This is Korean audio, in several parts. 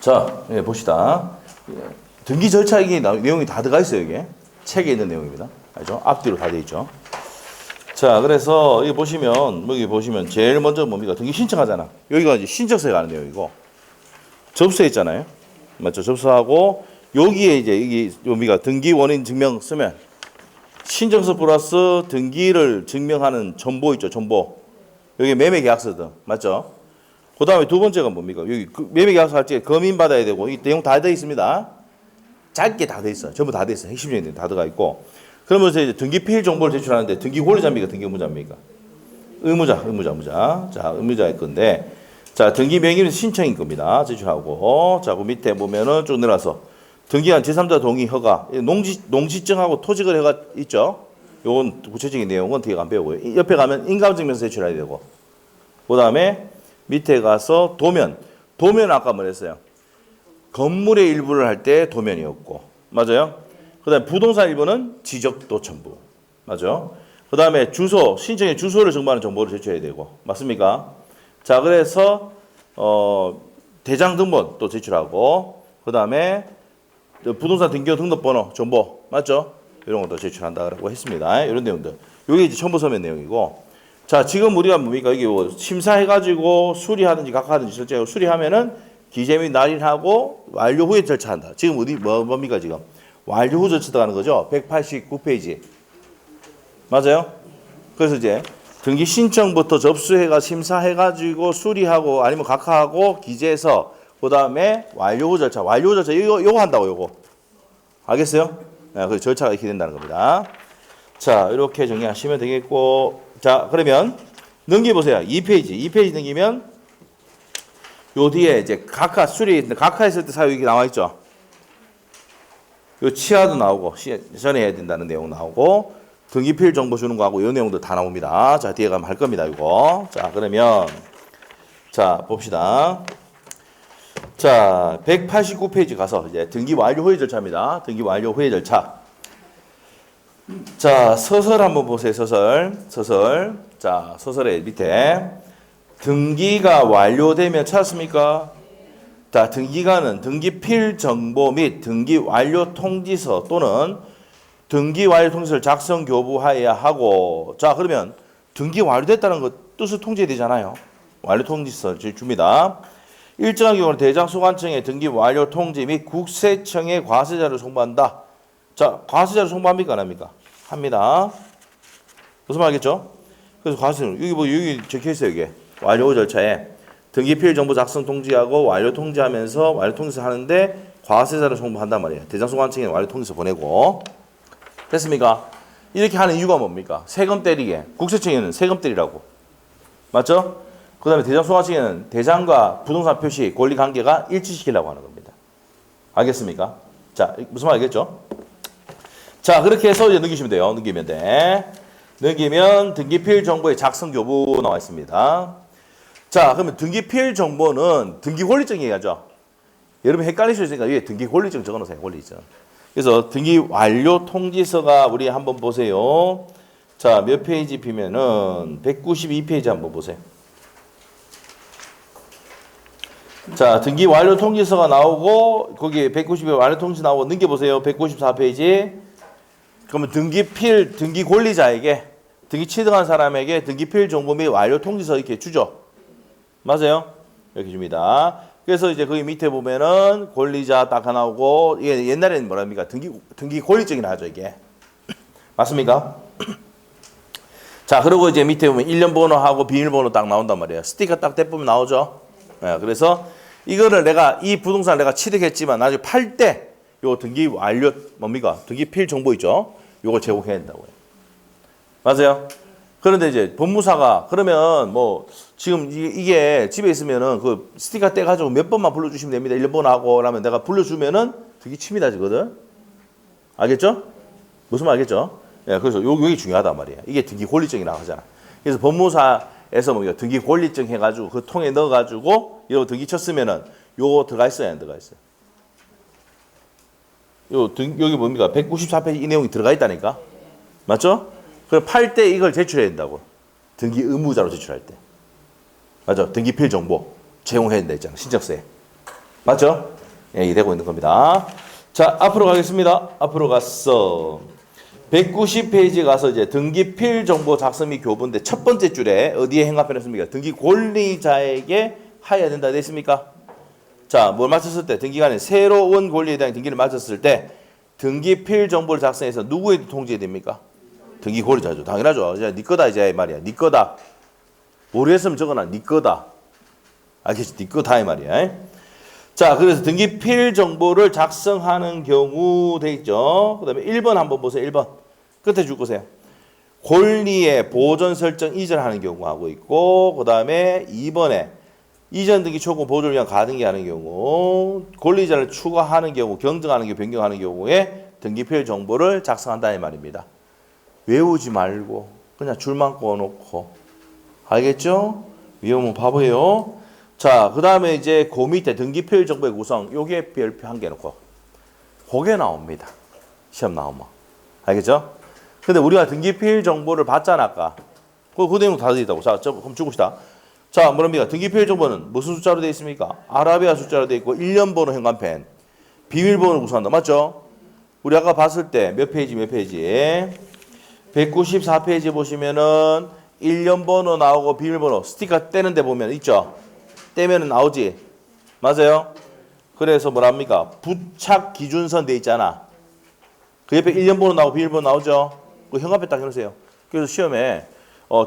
자, 예, 봅시다. 예, 등기 절차 이게 내용이 다 들어가 있어요, 이게. 책에 있는 내용입니다. 알죠? 앞뒤로 다 돼 있죠. 자, 그래서 여기 보시면, 여기 보시면 제일 먼저 뭡니까? 등기 신청하잖아. 여기가 이제 신청서에 가는 내용이고, 접수에 있잖아요. 맞죠? 접수하고, 여기에 이제, 이게 뭡니까? 등기 원인 증명 쓰면, 신청서 플러스 등기를 증명하는 정보 있죠, 정보. 여기 매매 계약서든, 맞죠? 그 다음에 두 번째가 뭡니까? 여기 매매 계약서 할 때 검인 받아야 되고, 이 내용 다 돼 있습니다. 짧게 다 돼 있어요. 전부 다 돼 있어요. 핵심적인 다 들어가 있고. 그러면서 이제 등기 피일 정보를 제출하는데 등기 권리자입니까? 등기 의무자입니까? 의무자. 자, 의무자일 건데, 자, 등기 명의는 신청인 겁니다. 제출하고. 자, 그 밑에 보면은 쭉 내려서 등기한 제3자 동의 허가, 농지증하고 토지거래 허가 있죠? 요건 구체적인 내용은 뒤에 안 배우고요. 옆에 가면 인감증명서 제출해야 되고. 그 다음에 밑에 가서 도면 아까 뭐랬어요? 건물의 일부를 할 때 도면이었고, 맞아요? 그 다음에 부동산 일부는 지적도 첨부, 맞죠? 그 다음에 주소, 신청의 주소를 정보하는 정보를 제출해야 되고, 맞습니까? 자, 그래서 대장 등본 또 제출하고, 그 다음에 부동산 등기호 등록번호 정보, 맞죠? 이런 것도 제출한다고 했습니다. 이런 내용들. 이게 이제 첨부 서면 내용이고, 자, 지금 우리가 뭡니까? 이게 뭐 심사해가지고 수리하든지 각하든지 실제로 수리하면은 기재 및 날인하고 완료 후에 절차한다. 지금 어디 뭡니까 지금? 완료 후 절차 들어가는 거죠. 189페이지. 맞아요? 그래서 이제 등기 신청부터 접수해가 심사해가지고 수리하고 아니면 각하하고 기재해서 그 다음에 완료 후 절차. 요거 한다고 요거. 알겠어요? 네, 그 절차가 이렇게 된다는 겁니다. 자, 이렇게 정리하시면 되겠고, 자, 그러면 넘겨보세요. 2페이지 넘기면 요 뒤에 이제 각하 수리, 각하했을 때 사유액이 나와 있죠. 요 치아도 나오고, 전에 해야 된다는 내용 나오고, 등기필 정보 주는 거하고 이 내용도 다 나옵니다. 자, 뒤에 가면 할 겁니다, 이거. 자, 그러면, 자, 봅시다. 자, 189페이지 가서 이제 등기 완료 후의 절차입니다. 등기 완료 후의 절차. 자, 서설 한번 보세요, 서설. 자, 서설의 밑에. 등기가 완료되면 찾았습니까? 자, 등기가는 등기 필 정보 및 등기 완료 통지서 또는 등기 완료 통지서를 작성 교부하여야 하고, 자, 그러면 등기 완료됐다는 거 뜻을 통지해야 되잖아요. 완료 통지서 줍니다. 일정한 경우는 대장 소관청에 등기 완료 통지 및 국세청에 과세자를 송부한다. 자, 과세자를 송부합니까? 안 합니까? 합니다. 무슨 말이겠죠? 그래서 과세자는 여기 적혀 있어요, 이게. 완료 절차에 등기필 정보 작성 통지하고 완료 통지하면서 완료 통지서 하는데 과세자를 송부한단 말이에요. 대장소관청에 완료 통지서 보내고. 됐습니까? 이렇게 하는 이유가 뭡니까? 세금 때리게. 국세청에는 세금 때리라고. 맞죠? 그 다음에 대장소관청에는 대장과 부동산 표시 권리 관계가 일치시키려고 하는 겁니다. 알겠습니까? 자, 무슨 말 알겠죠? 자, 그렇게 해서 이제 넘기시면 돼요. 넘기면 돼. 넘기면 등기필 정보의 작성 교부 나와 있습니다. 자, 그러면 등기필 정보는 등기 권리증 얘기하죠. 여러분 헷갈릴 수 있으니까 위에 등기 권리증 적어놓으세요. 권리증. 그래서 등기 완료 통지서가 우리 한번 보세요. 자, 몇 페이지 피면은 192페이지 한번 보세요. 자, 등기 완료 통지서가 나오고 거기 192페이지 완료 통지서 나오고 넘겨보세요. 194페이지. 그러면 등기 권리자에게 등기 취득한 사람에게 등기필 정보 및 완료 통지서 이렇게 주죠. 맞아요? 이렇게 줍니다. 그래서 이제 거기 밑에 보면은 권리자 딱 하나 오고, 이게 옛날에는 뭐랍니까? 등기 권리증이라 하죠, 이게. 맞습니까? 자, 그리고 이제 밑에 보면 1년 번호하고 비밀번호 딱 나온단 말이에요. 스티커 딱 떼보면 나오죠? 네, 그래서 이거를 이 부동산을 내가 취득했지만 나중에 팔 때 요 등기 완료, 뭡니까? 등기필 정보 있죠? 요걸 제공해야 된다고요. 맞아요? 그런데 이제 법무사가 그러면 뭐 지금 이게 집에 있으면은 그 스티커 떼가지고 몇 번만 불러주시면 됩니다. 1번 하고 라면 내가 불러주면은 되게 침이다지거든. 알겠죠? 무슨 말 알겠죠? 예, 그래서 여기 중요하단 말이에요. 이게 등기 권리증이라고 하잖아. 그래서 법무사에서 뭐 등기 권리증 해가지고 그 통에 넣어가지고 이거 등기 쳤으면은 요거 들어가 있어요, 안 들어가 있어요? 여기 뭡니까? 194페이지 이 내용이 들어가 있다니까. 맞죠? 그럼 팔 때 이걸 제출해야 된다고. 등기 의무자로 제출할 때. 맞죠? 등기필 정보 제공해야 된다 했잖아. 신청서에. 맞죠? 예, 이 되고 있는 겁니다. 자, 앞으로 가겠습니다. 앞으로 갔어. 190페이지 가서 이제 등기필 정보 작성 및 교부인데 첫 번째 줄에 어디에 행합해놨습니까? 등기 권리자에게 하여야 된다 됐습니까? 자, 뭘 맞췄을 때 등기관에 새로운 권리에 대한 등기를 맞췄을 때 등기필 정보를 작성해서 누구에게 통지해야 됩니까? 등기 권리자죠. 당연하죠. 이제 네 거다 이제 이 말이야. 네 거다. 모르겠으면 적어놔. 네 거다. 알겠지? 네 거다 이 말이야. 자, 그래서 등기필 정보를 작성하는 경우 돼 있죠. 그 다음에 1번 한번 보세요. 1번. 끝에 줄 거세요. 권리의 보존 설정 이전하는 경우 하고 있고, 그 다음에 2번에 이전 등기 초과 보존을 위한 가등기하는 경우, 권리자를 추가하는 경우, 경증하는 경우, 변경하는 경우에 등기필 정보를 작성한다는 말입니다. 외우지 말고 그냥 줄만 꺼놓고. 알겠죠? 위험은 바보예요. 자, 그 다음에 이제 그 밑에 등기필 정보의 구성, 요게 별표 한 개 놓고. 그게 나옵니다. 시험 나오면. 알겠죠? 근데 우리가 등기필 정보를 받잖아, 아까. 그 내용 다 되어 있다고. 자, 그럼 죽읍시다. 자, 뭐랍니까? 등기필 정보는 무슨 숫자로 되어 있습니까? 아라비아 숫자로 되어 있고, 1년번호 현관펜, 비밀번호를 구성한다. 맞죠? 우리 아까 봤을 때 몇 페이지, 몇 페이지? 194페이지 보시면은 1년번호 나오고 비밀번호, 스티커 떼는 데 보면 있죠? 떼면은 나오지? 맞아요? 그래서 뭐랍니까? 부착 기준선 돼 있잖아. 그 옆에 1년번호 나오고 비밀번호 나오죠? 그 현관펜 딱 해놓으세요. 그래서 시험에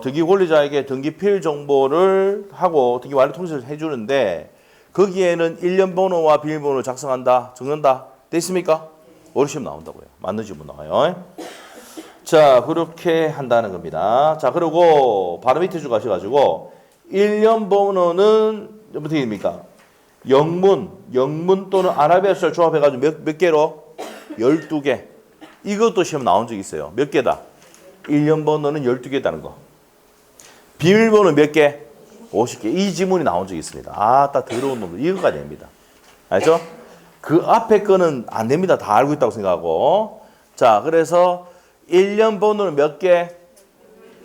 등기 권리자에게 등기필 정보를 하고 등기 완료 통지를 해주는데 거기에는 1년 번호와 비밀번호를 작성한다, 적는다. 됐습니까? 어려 시험 나온다고요. 맞는 질문 나와요. 자, 그렇게 한다는 겁니다. 자, 그리고 바로 밑에 줄 가셔가지고 1년 번호는 어떻게 됩니까? 영문 또는 아라비아 숫자를 조합해가지고 몇 개로? 12개. 이것도 시험 나온 적이 있어요. 몇 개다? 1년 번호는 12개다는 거. 비밀번호 몇 개? 50개. 이 지문이 나온 적이 있습니다. 아, 딱 더러운 놈들. 이거까지 됩니다. 알죠? 그 앞에 거는 안 됩니다. 다 알고 있다고 생각하고. 자, 그래서 1년 번호는 몇 개?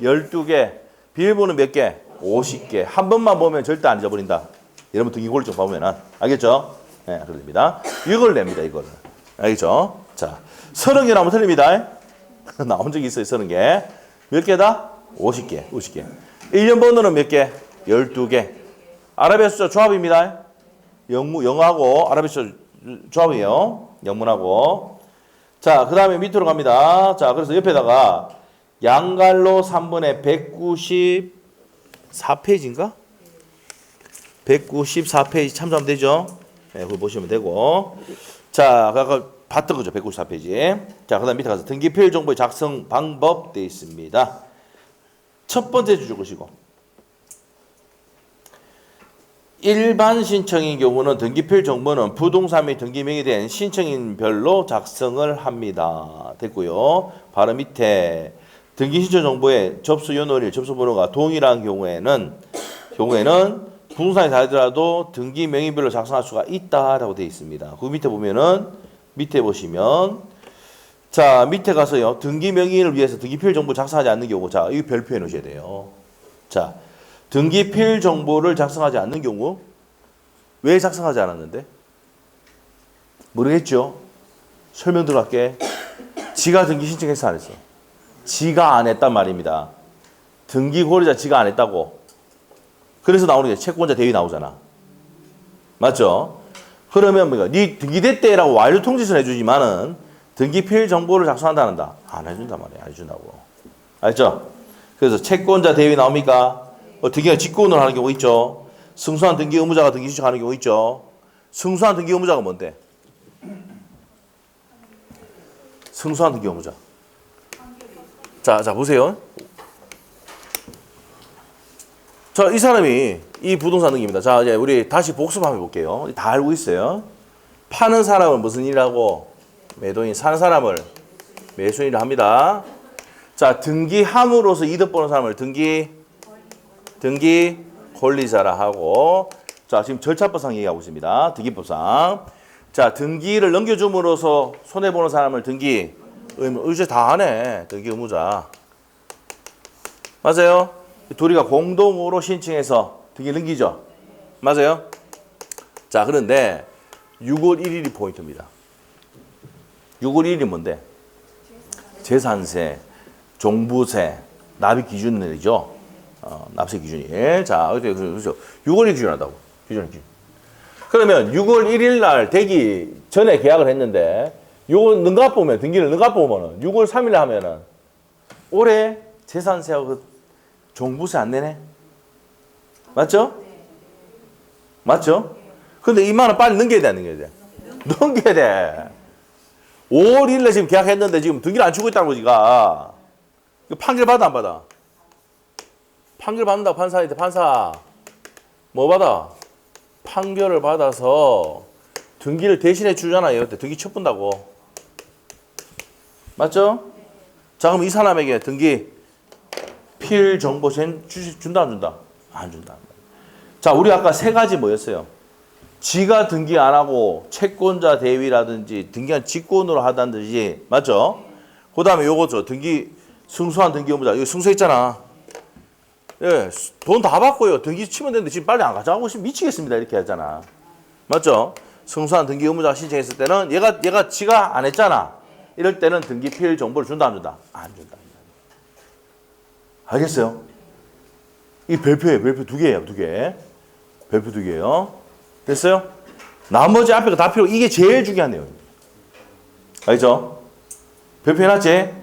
12개. 비밀번호 몇 개? 50개. 한 번만 보면 절대 안 잊어버린다. 여러분 등기 권리 좀 보면은. 알겠죠? 네, 그럽니다. 이걸 냅니다, 이거를. 알겠죠? 자, 30개 나오면 틀립니다. 나온 적이 있어요, 30개. 몇 개다? 50개. 50개. 1년 번호는 몇 개? 12개. 아라비아 숫자 조합입니다. 영어하고 아라비아 숫자 조합이에요. 영문하고. 자, 그 다음에 밑으로 갑니다. 자, 그래서 옆에다가 양갈로 3번에 194페이지인가? 194페이지 참조하면 되죠? 네, 그거 보시면 되고. 자, 아까 봤던 거죠. 194페이지. 자, 그 다음 밑에 가서 등기필 정보의 작성 방법 되어 있습니다. 첫 번째 줄 것이고. 일반 신청인 경우는 등기필 정보는 부동산 및 등기 명의에 대한 신청인별로 작성을 합니다. 됐고요. 바로 밑에 등기 신청 정보의 접수 연월일, 접수 번호가 동일한 경우에는 부동산이 다르더라도 등기 명의별로 작성할 수가 있다라고 되어 있습니다. 그 밑에 보면은 밑에 보시면 자, 밑에 가서요. 등기 명의를 위해서 등기필 정보 작성하지 않는 경우. 자, 이 별표해 놓으셔야 돼요. 자, 등기필 정보를 작성하지 않는 경우. 왜 작성하지 않았는데? 모르겠죠? 설명 들어갈게. 지가 등기 신청했어, 안 했어? 지가 안 했단 말입니다. 등기 권리자 지가 안 했다고. 그래서 나오는 게 채권자 대위 나오잖아. 맞죠? 그러면 뭐야? 네 등기됐대라고 완료 통지서는 해주지만은 등기필 정보를 작성한다는다. 안 해준단 말이야. 안 해준다고. 알죠? 그래서 채권자 대위 나옵니까? 등기가 직권을 하는 경우 있죠. 승소한 등기 의무자가 등기 신청하는 경우 있죠. 승소한 등기 의무자가 뭔데? 승소한 등기 의무자. 자, 보세요. 자, 이 사람이 이 부동산 등기입니다. 자, 이제 우리 다시 복습 한번 해볼게요. 다 알고 있어요. 파는 사람은 무슨 일하고? 매도인. 사는 사람을 매수인을 합니다. 자, 등기함으로써 이득 보는 사람을 등기 권리자라 하고. 자, 지금 절차법상 얘기하고 있습니다. 등기법상. 자, 등기를 넘겨줌으로써 손해보는 사람을 등기 의무. 이제 다 하네. 등기 의무자. 맞아요? 둘이가 공동으로 신청해서 등기 넘기죠. 맞아요? 자, 그런데 6월 1일이 포인트입니다. 6월 1일이 뭔데? 재산세, 종부세, 납입 기준일이죠. 납세 기준이. 자, 그렇죠. 6월이 기준하다고. 기준. 그러면 6월 1일 날 되기 전에 계약을 했는데, 요거 능가 보면, 등기를 능가 보면은 6월 3일 하면은 올해 재산세하고 종부세 안 내네? 맞죠? 맞죠? 근데 2만 원 빨리 넘겨야 돼, 안 넘겨야 돼? 넘겨야 돼. 5월 1일에 지금 계약했는데 지금 등기를 안 치고 있다고, 지가. 판결 받아, 안 받아? 판결 받는다고 판사한테, 판사. 뭐 받아? 판결을 받아서 등기를 대신해 주잖아요. 그때 등기 첩분다고. 맞죠? 자, 그럼 이 사람에게 등기 필정보세 준다, 안 준다? 안 준다. 자, 우리 아까 세 가지 뭐였어요? 지가 등기 안 하고 채권자 대위라든지 등기한 직권으로 하다든지, 맞죠? 그 다음에 요거죠. 등기, 승소한 등기 의무자. 이거 승소했잖아. 예, 돈 다 받고요. 등기 치면 되는데 지금 빨리 안 가져가고 싶으면 미치겠습니다. 이렇게 하잖아. 맞죠? 승소한 등기 의무자가 신청했을 때는 얘가 지가 안 했잖아. 이럴 때는 등기 필 정보를 준다, 안 준다? 안 준다. 알겠어요? 이 별표예요. 별표 2개예요. 2개. 별표 2개예요. 됐어요? 나머지 앞에 거 다 필요. 이게 제일 중요한 내용입니다. 알죠? 별표 해놨지?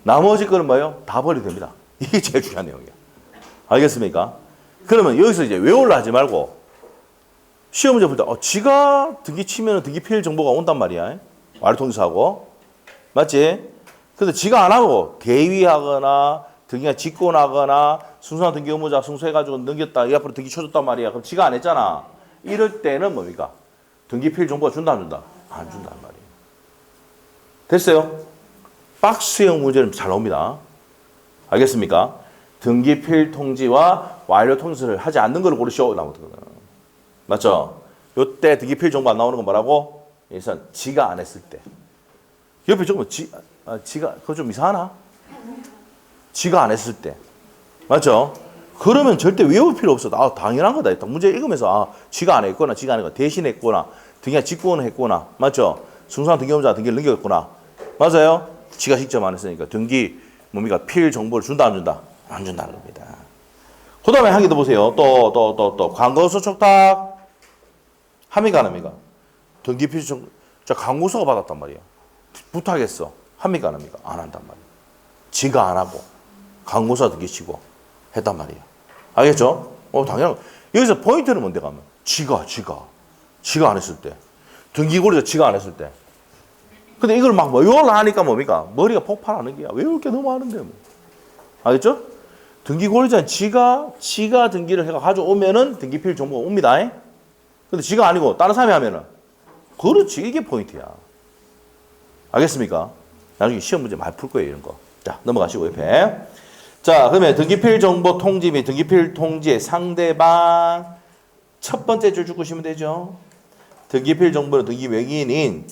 나머지 거는 뭐예요? 다 버려도 됩니다. 이게 제일 중요한 내용이야. 알겠습니까? 그러면 여기서 이제 외우려 하지 말고 시험 문제 볼 때 지가 등기 치면 등기 필 정보가 온단 말이야. 완료통지서하고. 맞지? 근데 지가 안 하고 대위하거나 등기가 직권하거나 순수한 등기 의무자 승소해가지고 넘겼다. 이 앞으로 등기 쳐줬단 말이야. 그럼 지가 안 했잖아. 이럴 때는 뭡니까? 등기 필 정보가 준다, 안 준다? 안 준단 말이에요. 됐어요? 박스형 문제는 잘 나옵니다. 알겠습니까? 등기 필 통지와 완료 통지를 하지 않는 걸 고르시오. 나오거든. 맞죠? 요때 등기 필 정보 안 나오는 건 뭐라고? 일단 지가 안 했을 때. 옆에 조금 지가 그거 좀 이상하나? 지가 안 했을 때. 맞죠? 그러면 절대 외울 필요 없어. 당연한 거다. 일단 문제 읽으면서 지가 안 했거나 지가 안 했거나 대신 했거나 등기가 직권을 했거나 맞죠? 승소한 등기업자 등기를 넘겼구나. 맞아요? 지가 직접 안 했으니까 등기 뭡니까? 필 정보를 준다, 안 준다? 안 준다는 겁니다. 그 다음에 한 개 더 보세요. 또 광고서 촉탁 합니까, 안 합니까? 등기 필 정보. 자, 광고서가 받았단 말이야. 부탁했어. 합니까, 안 합니까? 안 한단 말이야. 지가 안 하고 광고서 등기 치고 했단 말이야. 알겠죠? 당연한 거. 여기서 포인트는 뭔데 가면 지가 안 했을 때. 등기고리에서 지가 안 했을 때. 근데 이걸 막 외우려 하니까 뭡니까? 머리가 폭발하는 게야. 외울 게 너무 많은데 뭐. 알겠죠? 등기고리자는 지가 등기를 해가 가져오면은 등기필 정보가 옵니다. 근데 지가 아니고 다른 사람이 하면은 그렇지. 이게 포인트야. 알겠습니까? 나중에 시험 문제 많이 풀 거예요, 이런 거. 자, 넘어가시고 옆에. 자, 그러면 등기필 정보 통지 및 등기필 통지의 상대방 첫 번째 줄 주시면 되죠. 등기필 정보는 등기 명의인이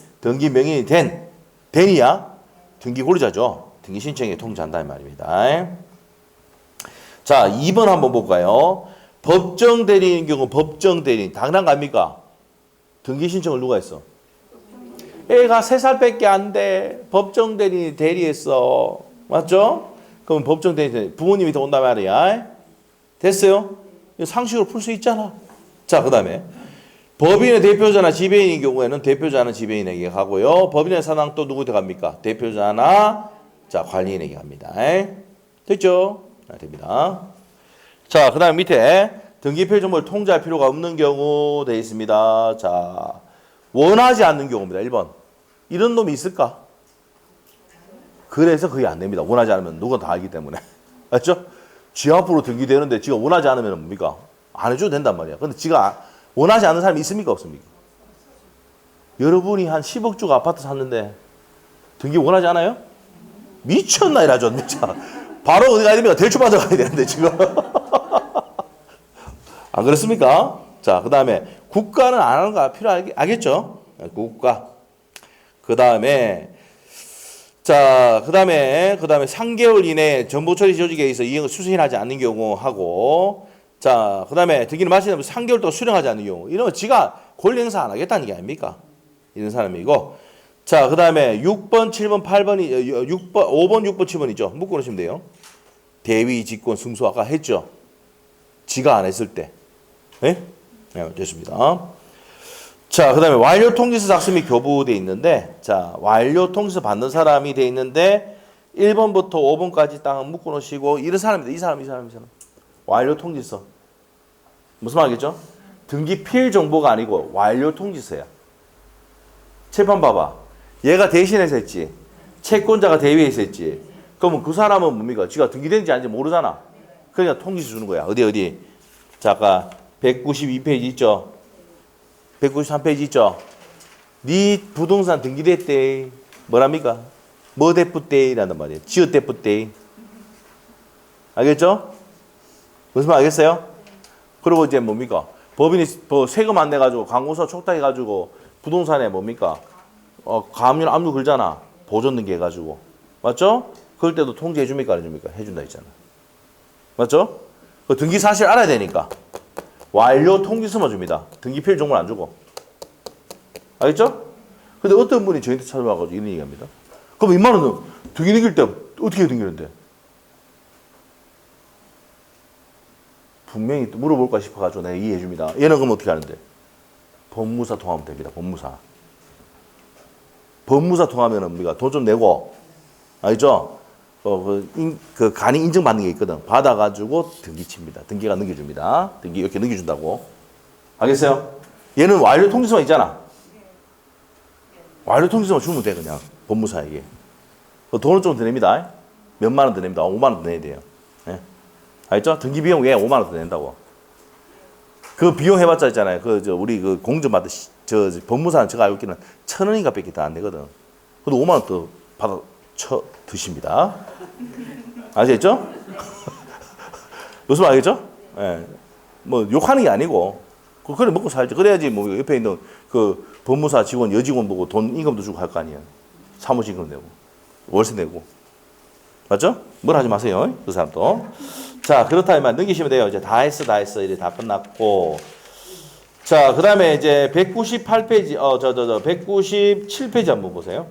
된이야. 등기고리자죠. 등기 신청에 통지한다 이 말입니다. 자, 2번 한번 볼까요? 법정 대리인 경우 법정 대리인 당연한 거 아닙니까? 등기 신청을 누가 했어? 애가 3살밖에 안 돼. 법정 대리인이 대리했어. 맞죠? 그럼 법정 대리인 부모님이 더 온단 말이야. 됐어요? 상식으로 풀 수 있잖아. 자, 그 다음에 법인의 대표자나 지배인인 경우에는 대표자는 지배인에게 가고요. 법인의 사당 또 누구한테 갑니까? 대표자나 자 관리인에게 갑니다. 됐죠? 됩니다. 자, 그 다음 밑에 등기필 정보를 통지할 필요가 없는 경우 되어 있습니다. 자, 원하지 않는 경우입니다. 1번. 이런 놈이 있을까? 그래서 그게 안 됩니다. 원하지 않으면 누가 다 알기 때문에. 맞죠? 지 앞으로 등기되는데 지가 원하지 않으면 뭡니까? 안 해줘도 된단 말이야. 근데 지가 원하지 않는 사람이 있습니까? 없습니까? 여러분이 한 10억 주고 아파트 샀는데 등기 원하지 않아요? 미쳤나 이라죠. 미쳐. 바로 어디 가야 됩니까? 대출 받아 가야 되는데 지금. 안 그렇습니까? 자, 그 다음에 국가는 안 하는 거 알겠죠? 국가. 그 다음에 자, 그 다음에 3개월 이내에 정보 처리 조직에 의해서 이행을 수신하지 않는 경우 하고 자, 그 다음에 등기를 마치면 3개월 동안 수령하지 않는 경우 이러면 지가 권리 행사 안 하겠다는 게 아닙니까? 이런 사람이고. 자, 그 다음에 6번, 7번, 8번이, 6번, 5번, 6번, 7번이죠. 묶어 놓으시면 돼요. 대위, 직권, 승수 아까 했죠. 지가 안 했을 때. 네? 네, 됐습니다. 자, 그 다음에 완료 통지서 작성 및 교부돼 있는데, 자, 완료 통지서 받는 사람이 돼 있는데, 1번부터 5번까지 딱 묶어 놓으시고, 이런 사람입니다. 이 사람. 완료 통지서. 무슨 말이겠죠? 등기 필 정보가 아니고, 완료 통지서야. 칠판 봐봐. 얘가 대신해서 했지. 채권자가 대위해서 했지. 그러면 그 사람은 뭡니까? 지가 등기된지 아닌지 모르잖아. 그러니까 통지서 주는 거야. 어디. 자, 아까 192페이지 있죠? 193페이지 있죠? 네 부동산 등기됐대. 뭐랍니까? 뭐 대뿌떼이라는 말이에요. 지읒 대뿌떼이. 알겠죠? 무슨 말 알겠어요? 그리고 이제 뭡니까? 법인이 세금 안 내가지고 관공서 촉탁해가지고 부동산에 뭡니까? 가압류 압류 걸잖아. 보존 등기해가지고. 맞죠? 그럴 때도 통지해줍니까? 안 해줍니까? 해준다 했잖아. 맞죠? 그 등기 사실 알아야 되니까. 완료 통지서만 줍니다. 등기 필 정보는 안 주고. 알겠죠? 근데 어떤 분이 저희한테 찾아와가지고 이런 얘기합니다. 그럼 인마는 등기 넘길 때 어떻게 등기는데? 분명히 물어볼까 싶어가지고 내가 이해해 줍니다. 얘는 그럼 어떻게 하는데? 법무사 통하면 됩니다. 법무사 통하면은 우리가 돈 좀 내고, 알죠? 그 간이 인증받는 게 있거든. 받아가지고 등기칩니다. 등기가 넘겨줍니다. 등기 이렇게 넘겨준다고. 알겠어요? 얘는 완료 통지서만 있잖아. 완료 통지서만 주면 돼, 그냥. 법무사에게. 돈은 좀 더 냅니다. 몇만 원 더 냅니다. 5만 원 더 내야 돼요. 네? 알겠죠? 등기 비용 왜 5만 원 더 낸다고. 그 비용 해봤자 있잖아요. 우리 공정 받을 법무사는 제가 알고 있기는 1,000원인가 밖에 더 안 내거든. 근데 5만 원 더 받아 드십니다. 아시겠죠? 무슨 말 알겠죠? 예. 뭐 욕하는 게 아니고 그래 먹고 살지. 그래야지 뭐 옆에 있는 그 법무사 직원 여직원 보고 돈 임금도 주고 할 거 아니에요. 사무실 임금 내고 월세 내고. 맞죠? 뭘 하지 마세요. 그 사람도. 자, 그렇다면 넘기시면 돼요. 이제 다 했어. 이제 다 끝났고. 자, 그 다음에 이제 198페이지, 197페이지 한번 보세요.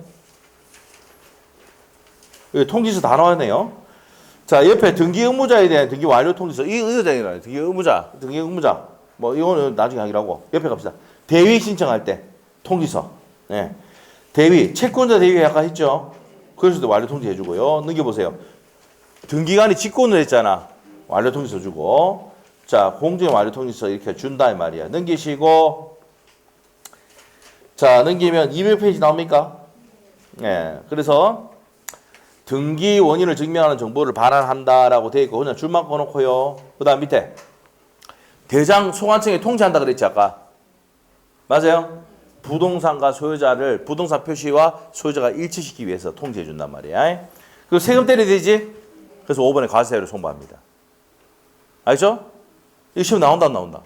여기 통지서 다 나왔네요. 자, 옆에 등기 의무자에 대한 등기 완료 통지서. 이 의무자이잖아요. 등기 의무자. 뭐, 이거는 나중에 하기로 하고. 옆에 갑시다. 대위 신청할 때 통지서. 네. 대위, 채권자 대위 아까 했죠? 그래서 완료 통지 해주고요. 넘겨보세요. 등기관이 직권을 했잖아. 완료 통지서 주고. 자, 공증 완료 통지서 이렇게 준다 이 말이야. 넘기시고. 자, 넘기면 200페이지 나옵니까? 예. 그래서 등기 원인을 증명하는 정보를 반환한다라고 되어 있고 그냥 줄만 꺼놓고요. 그 다음 밑에 대장 소관청에 통지한다 그랬지 아까. 맞아요? 부동산과 소유자를 부동산 표시와 소유자가 일치시키기 위해서 통지해 준단 말이야. 그리고 세금 때려야 되지? 그래서 5번에 과세사유를 송부합니다. 알죠? 이거 시험 나온다 안 나온다?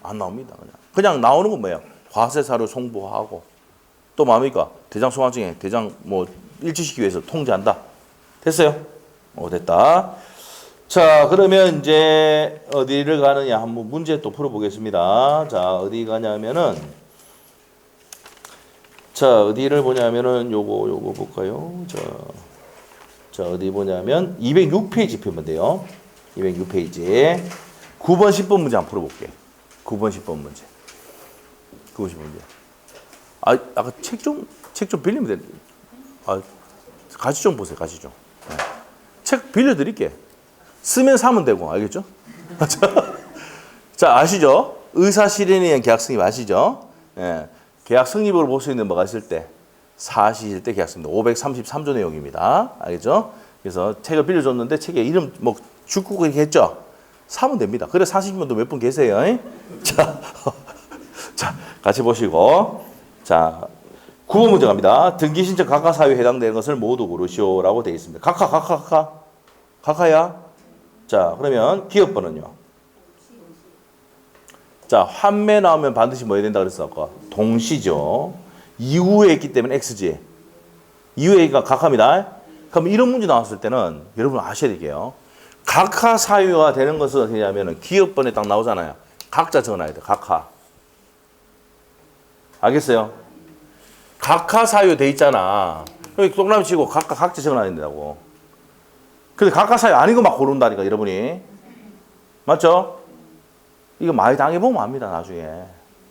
안 나옵니다. 그냥 나오는 건 뭐예요? 과세사유를 송부하고 또 뭡니까? 대장 소관청에 대장 뭐 일치시키기 위해서 통지한다. 됐어요? 됐다. 자, 그러면 이제 어디를 가느냐 한번 문제 또 풀어보겠습니다. 자, 어디 가냐면은 자, 어디를 보냐면은 요거 볼까요? 자, 어디 보냐면 206페이지 펴면 돼요. 206페이지. 9번, 10번 문제 한번 풀어볼게. 9번, 10번 문제. 9번, 10번 문제. 아까 책 좀 빌리면 돼. 가시 좀 보세요, 가시 좀. 네. 책 빌려드릴게. 쓰면 사면 되고, 알겠죠? 자, 아시죠? 의사 실현에 의한 계약 성립 아시죠? 예. 계약 성립을 볼 수 있는 뭐가 있을 때? 사실일 때 계약 성립. 533조 내용입니다. 알겠죠? 그래서 책을 빌려줬는데 책에 이름 뭐 죽고 이렇게 했죠? 사면 됩니다. 그래, 사시는 분도 몇 분 계세요. 자, 같이 보시고. 자, 9번 문제 갑니다. 등기 신청 각하 사유에 해당되는 것을 모두 고르시오라고 되어 있습니다. 각하야? 자, 그러면 기업번은요? 자, 환매 나오면 반드시 뭐 해야 된다 그랬어? 아까 동시죠. 이후에 있기 때문에 X지. 이후에 있으니까 각하입니다. 그럼 이런 문제 나왔을 때는 여러분 아셔야 되게요. 각하 사유가 되는 것은 어떻게 하냐면 기업번에 딱 나오잖아요. 각자 적어놔야 돼. 각하. 알겠어요? 각하 사유 돼 있잖아. 여기 동그라미 치고 각각 각자 적어놔야 된다고. 근데 각하 사유 아닌 거 막 고른다니까 여러분이. 맞죠? 이거 많이 당해보면 압니다 나중에.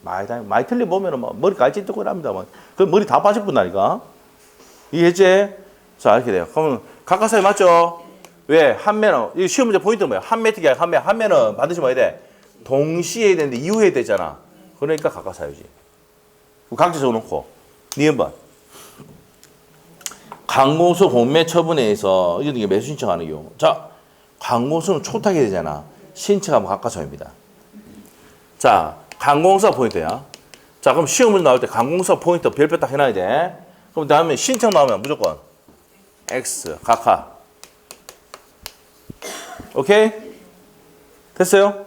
많이 틀려보면 막 머리 깔짓뜨고 이랍니다. 그 머리 다 빠질 뿐다니까. 이해했지? 자 이렇게 돼요. 그러면 각하 사유 맞죠? 왜? 한매는 이 시험 문제 포인트는 뭐야? 한매 특이야. 한매는 반드시 뭐 해야 돼? 동시에 해야 되는데 이후에 해야 되잖아. 그러니까 각하 사유지. 각자 적어놓고 니은번 강공서 공매 처분에 의해서 이게 매수 신청하는 경우. 자, 강공서는 초탁이 되잖아. 신청하면 각하 사유입니다. 자, 강공서 포인트야. 자, 그럼 시험을 나올 때 강공서 포인트 별표 딱 해놔야 돼. 그럼 다음에 신청 나오면 무조건 X 각하. 오케이? 됐어요?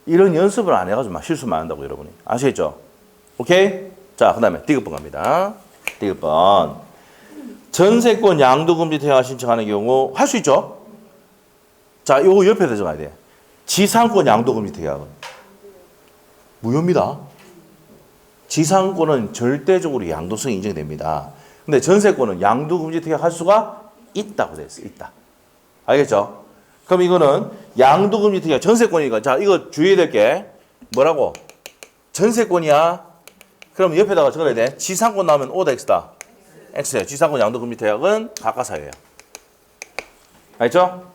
이런 연습을 안 해가지고 막 실수만 한다고 여러분이. 아시겠죠? 오케이? 자, 그 다음에 디귿번 갑니다. 디귿번. 전세권 양도금지 퇴화 신청하는 경우 할 수 있죠? 자, 요거 옆에다 적어야 돼. 지상권 양도금지 퇴화는 무효입니다. 지상권은 절대적으로 양도성이 인정됩니다. 근데 전세권은 양도금지 퇴화할 수가 있다고 되어 있어요. 있다. 알겠죠? 그럼 이거는 양도금지 퇴화 전세권이니까 자, 이거 주의해야 될 게 뭐라고? 전세권이야. 그럼 옆에다가 적어야 돼. 지상권 나오면 O다 X다. X예요. 지상권 양도금지 퇴학은 각하 사유예요. 알겠죠?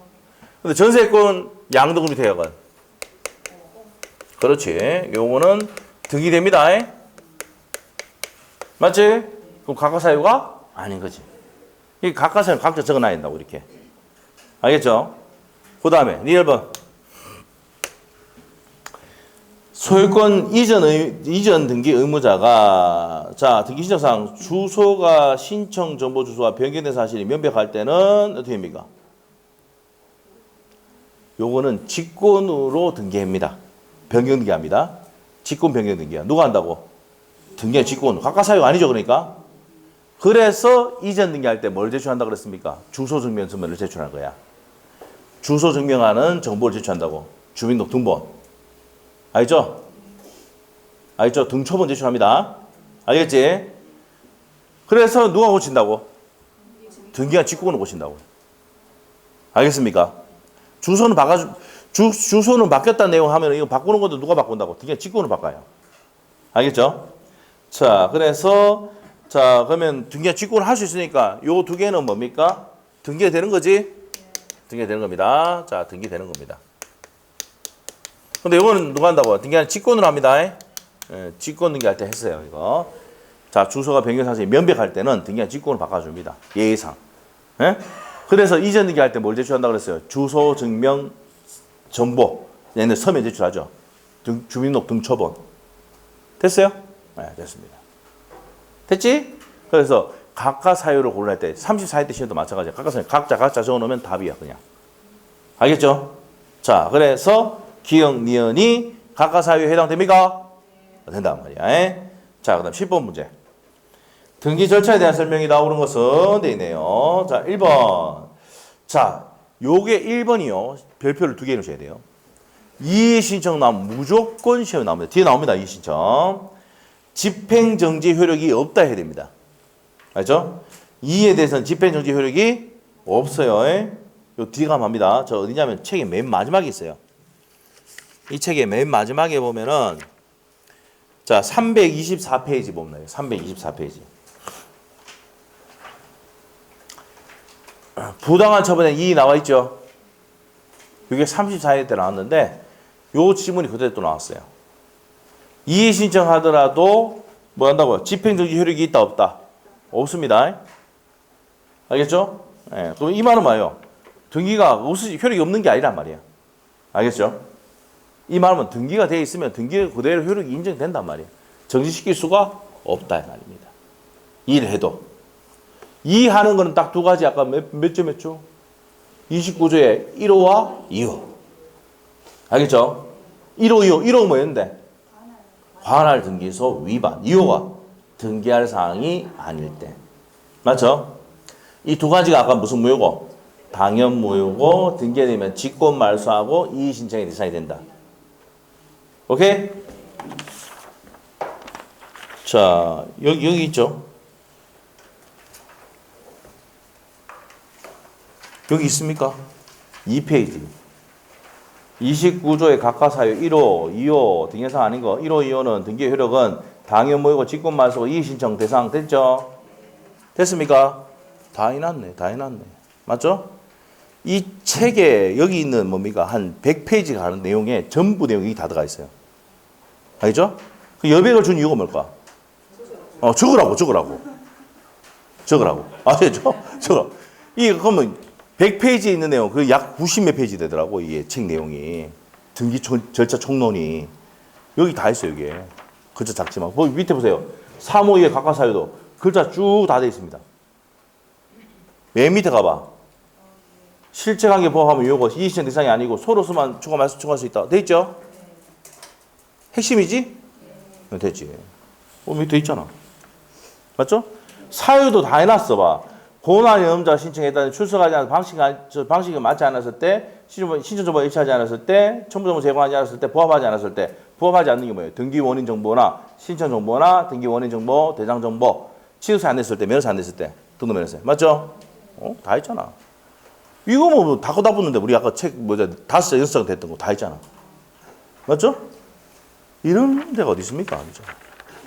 근데 전세권 양도금지 퇴학은 그렇지. 요거는 득이 됩니다. 맞지? 그럼 각하 사유가 아닌 거지. 이 각하 사유 각자 적어놔야 된다고 이렇게. 알겠죠? 그 다음에 1번. 소유권 이전 등기 의무자가 자 등기 신청상 주소가 신청 정보 주소와 변경된 사실이 명백할 때는 어떻게 됩니까? 요거는 직권으로 등기합니다. 변경 등기합니다. 직권 변경 등기야. 누가 한다고? 등기한 직권. 각하 사유가 아니죠, 그러니까. 그래서 이전 등기할 때 뭘 제출한다 그랬습니까? 주소 증명 서면을 제출할 거야. 주소 증명하는 정보를 제출한다고. 주민등록 등본. 알죠? 알죠? 등초본 제출합니다. 알겠지? 그래서 누가 고친다고? 등기한 직권을 고친다고. 알겠습니까? 주소는 주소는 바뀌었다는 내용 하면 이거 바꾸는 것도 누가 바꾼다고? 등기한 직권을 바꿔요. 알겠죠? 자, 그래서 자, 그러면 등기한 직권을 할 수 있으니까 요 두 개는 뭡니까? 등기가 되는 거지? 등기가 되는 겁니다. 자, 등기되는 겁니다. 근데 이거는 누가 한다고? 등기한 직권으로 합니다. 예, 직권 등기할 때 했어요, 이거. 자, 주소가 변경 사실이 명백할 때는 등기한 직권을 바꿔줍니다. 예의상. 예? 그래서 이전 등기할 때 뭘 제출한다고 그랬어요? 주소 증명 정보. 얘네 서면 제출하죠. 주민등록 등초본. 됐어요? 네, 됐습니다. 됐지? 그래서 각하 사유를 고를 때 34회 때 시험도 마찬가지야. 각하 사유 각자 적어놓으면 답이야, 그냥. 알겠죠? 자, 그래서 기억, 니은이 각하 사유에 해당됩니까? 된단 말이야. 자, 그 다음 10번 문제. 등기 절차에 대한 설명이 나오는 것은 돼 있네요. 자, 1번. 자, 요게 1번이요. 별표를 2개 넣으셔야 돼요. 이의 신청 나오면 무조건 시험에 나옵니다. 뒤에 나옵니다. 이의 신청. 집행정지 효력이 없다 해야 됩니다. 알죠? 이에 대해서는 집행정지 효력이 없어요. 요 뒤에 가면 합니다. 저 어디냐면 책의 맨 마지막에 있어요. 이 책의 맨 마지막에 보면은 자 324페이지 보면 324페이지. 부당한 처분에 이의 나와 있죠. 이게 34회 때 나왔는데 요 지문이 그대로 또 나왔어요. 이의 신청하더라도 뭐 한다고요? 집행정지 효력이 있다 없다? 없습니다. 알겠죠? 예. 그럼 이 말은 뭐예요? 등기가 효력이 없는 게 아니란 말이에요. 알겠죠? 이 말은 등기가 되어 있으면 등기가 그대로 효력이 인정된단 말이에요. 정지시킬 수가 없다 이 말입니다. 이를 해도. 이하는 거는 딱 두 가지 아까 몇 조 몇 조? 29조에 1호와 2호. 알겠죠? 1호, 2호. 1호 뭐였는데? 관할 등기소 위반. 2호가 등기할 사항이 아닐 때. 맞죠? 이 두 가지가 아까 무슨 무효고? 당연 무효고 등기되면 직권 말소하고 이의 신청의 대상이 된다. 오케이? 자, 여기 있죠? 여기 있습니까? 2페이지. 29조의 각하사유 1호, 2호 등해상 아닌 거. 1호, 2호는 등기 효력은 당연 모이고 직권 말소고 이의신청 대상 됐죠? 됐습니까? 다 해놨네. 다 해놨네. 맞죠? 이 책에 여기 있는 뭡니까? 한 100페이지 가는 내용에 전부 내용이 다 들어가 있어요. 알겠죠? 그 여백을 준 이유가 뭘까? 적으라고. 아시죠? 적으라고. 이게 그러면 100페이지에 있는 내용, 그 약 90몇 페이지 되더라고, 이게 책 내용이. 등기 절차 총론이. 여기 다 있어요, 이게. 글자 작지만. 뭐 밑에 보세요. 3호의 각하사유도 글자 쭉 다 돼 있습니다. 맨 밑에 가봐. 실체관계 보호하면 요거 이의신청 대상이 아니고 서로서만 추가 말소 청구할 수 있다. 돼 있죠? 핵심이지? 됐지. 밑에 있잖아. 맞죠? 사유도 다 해놨어 봐. 고난 연험자가 신청했다는 출석하지 않아서 방식이 맞지 않았을 때, 신청 정보가 일치하지 않았을 때, 첨부 정보 제공하지 않았을 때, 부합하지 않았을 때, 부합하지 않는 게 뭐예요? 등기 원인 정보나 신청 정보나 등기 원인 정보, 대장 정보, 취득세 안 냈을 때, 면허세 안 냈을 때, 등록 면허세. 맞죠? 다 했잖아. 이거 뭐 다 붙는데 우리 아까 책 5자 6장 됐던 거 다 했잖아. 맞죠? 이런 데가 어디 있습니까? 그죠?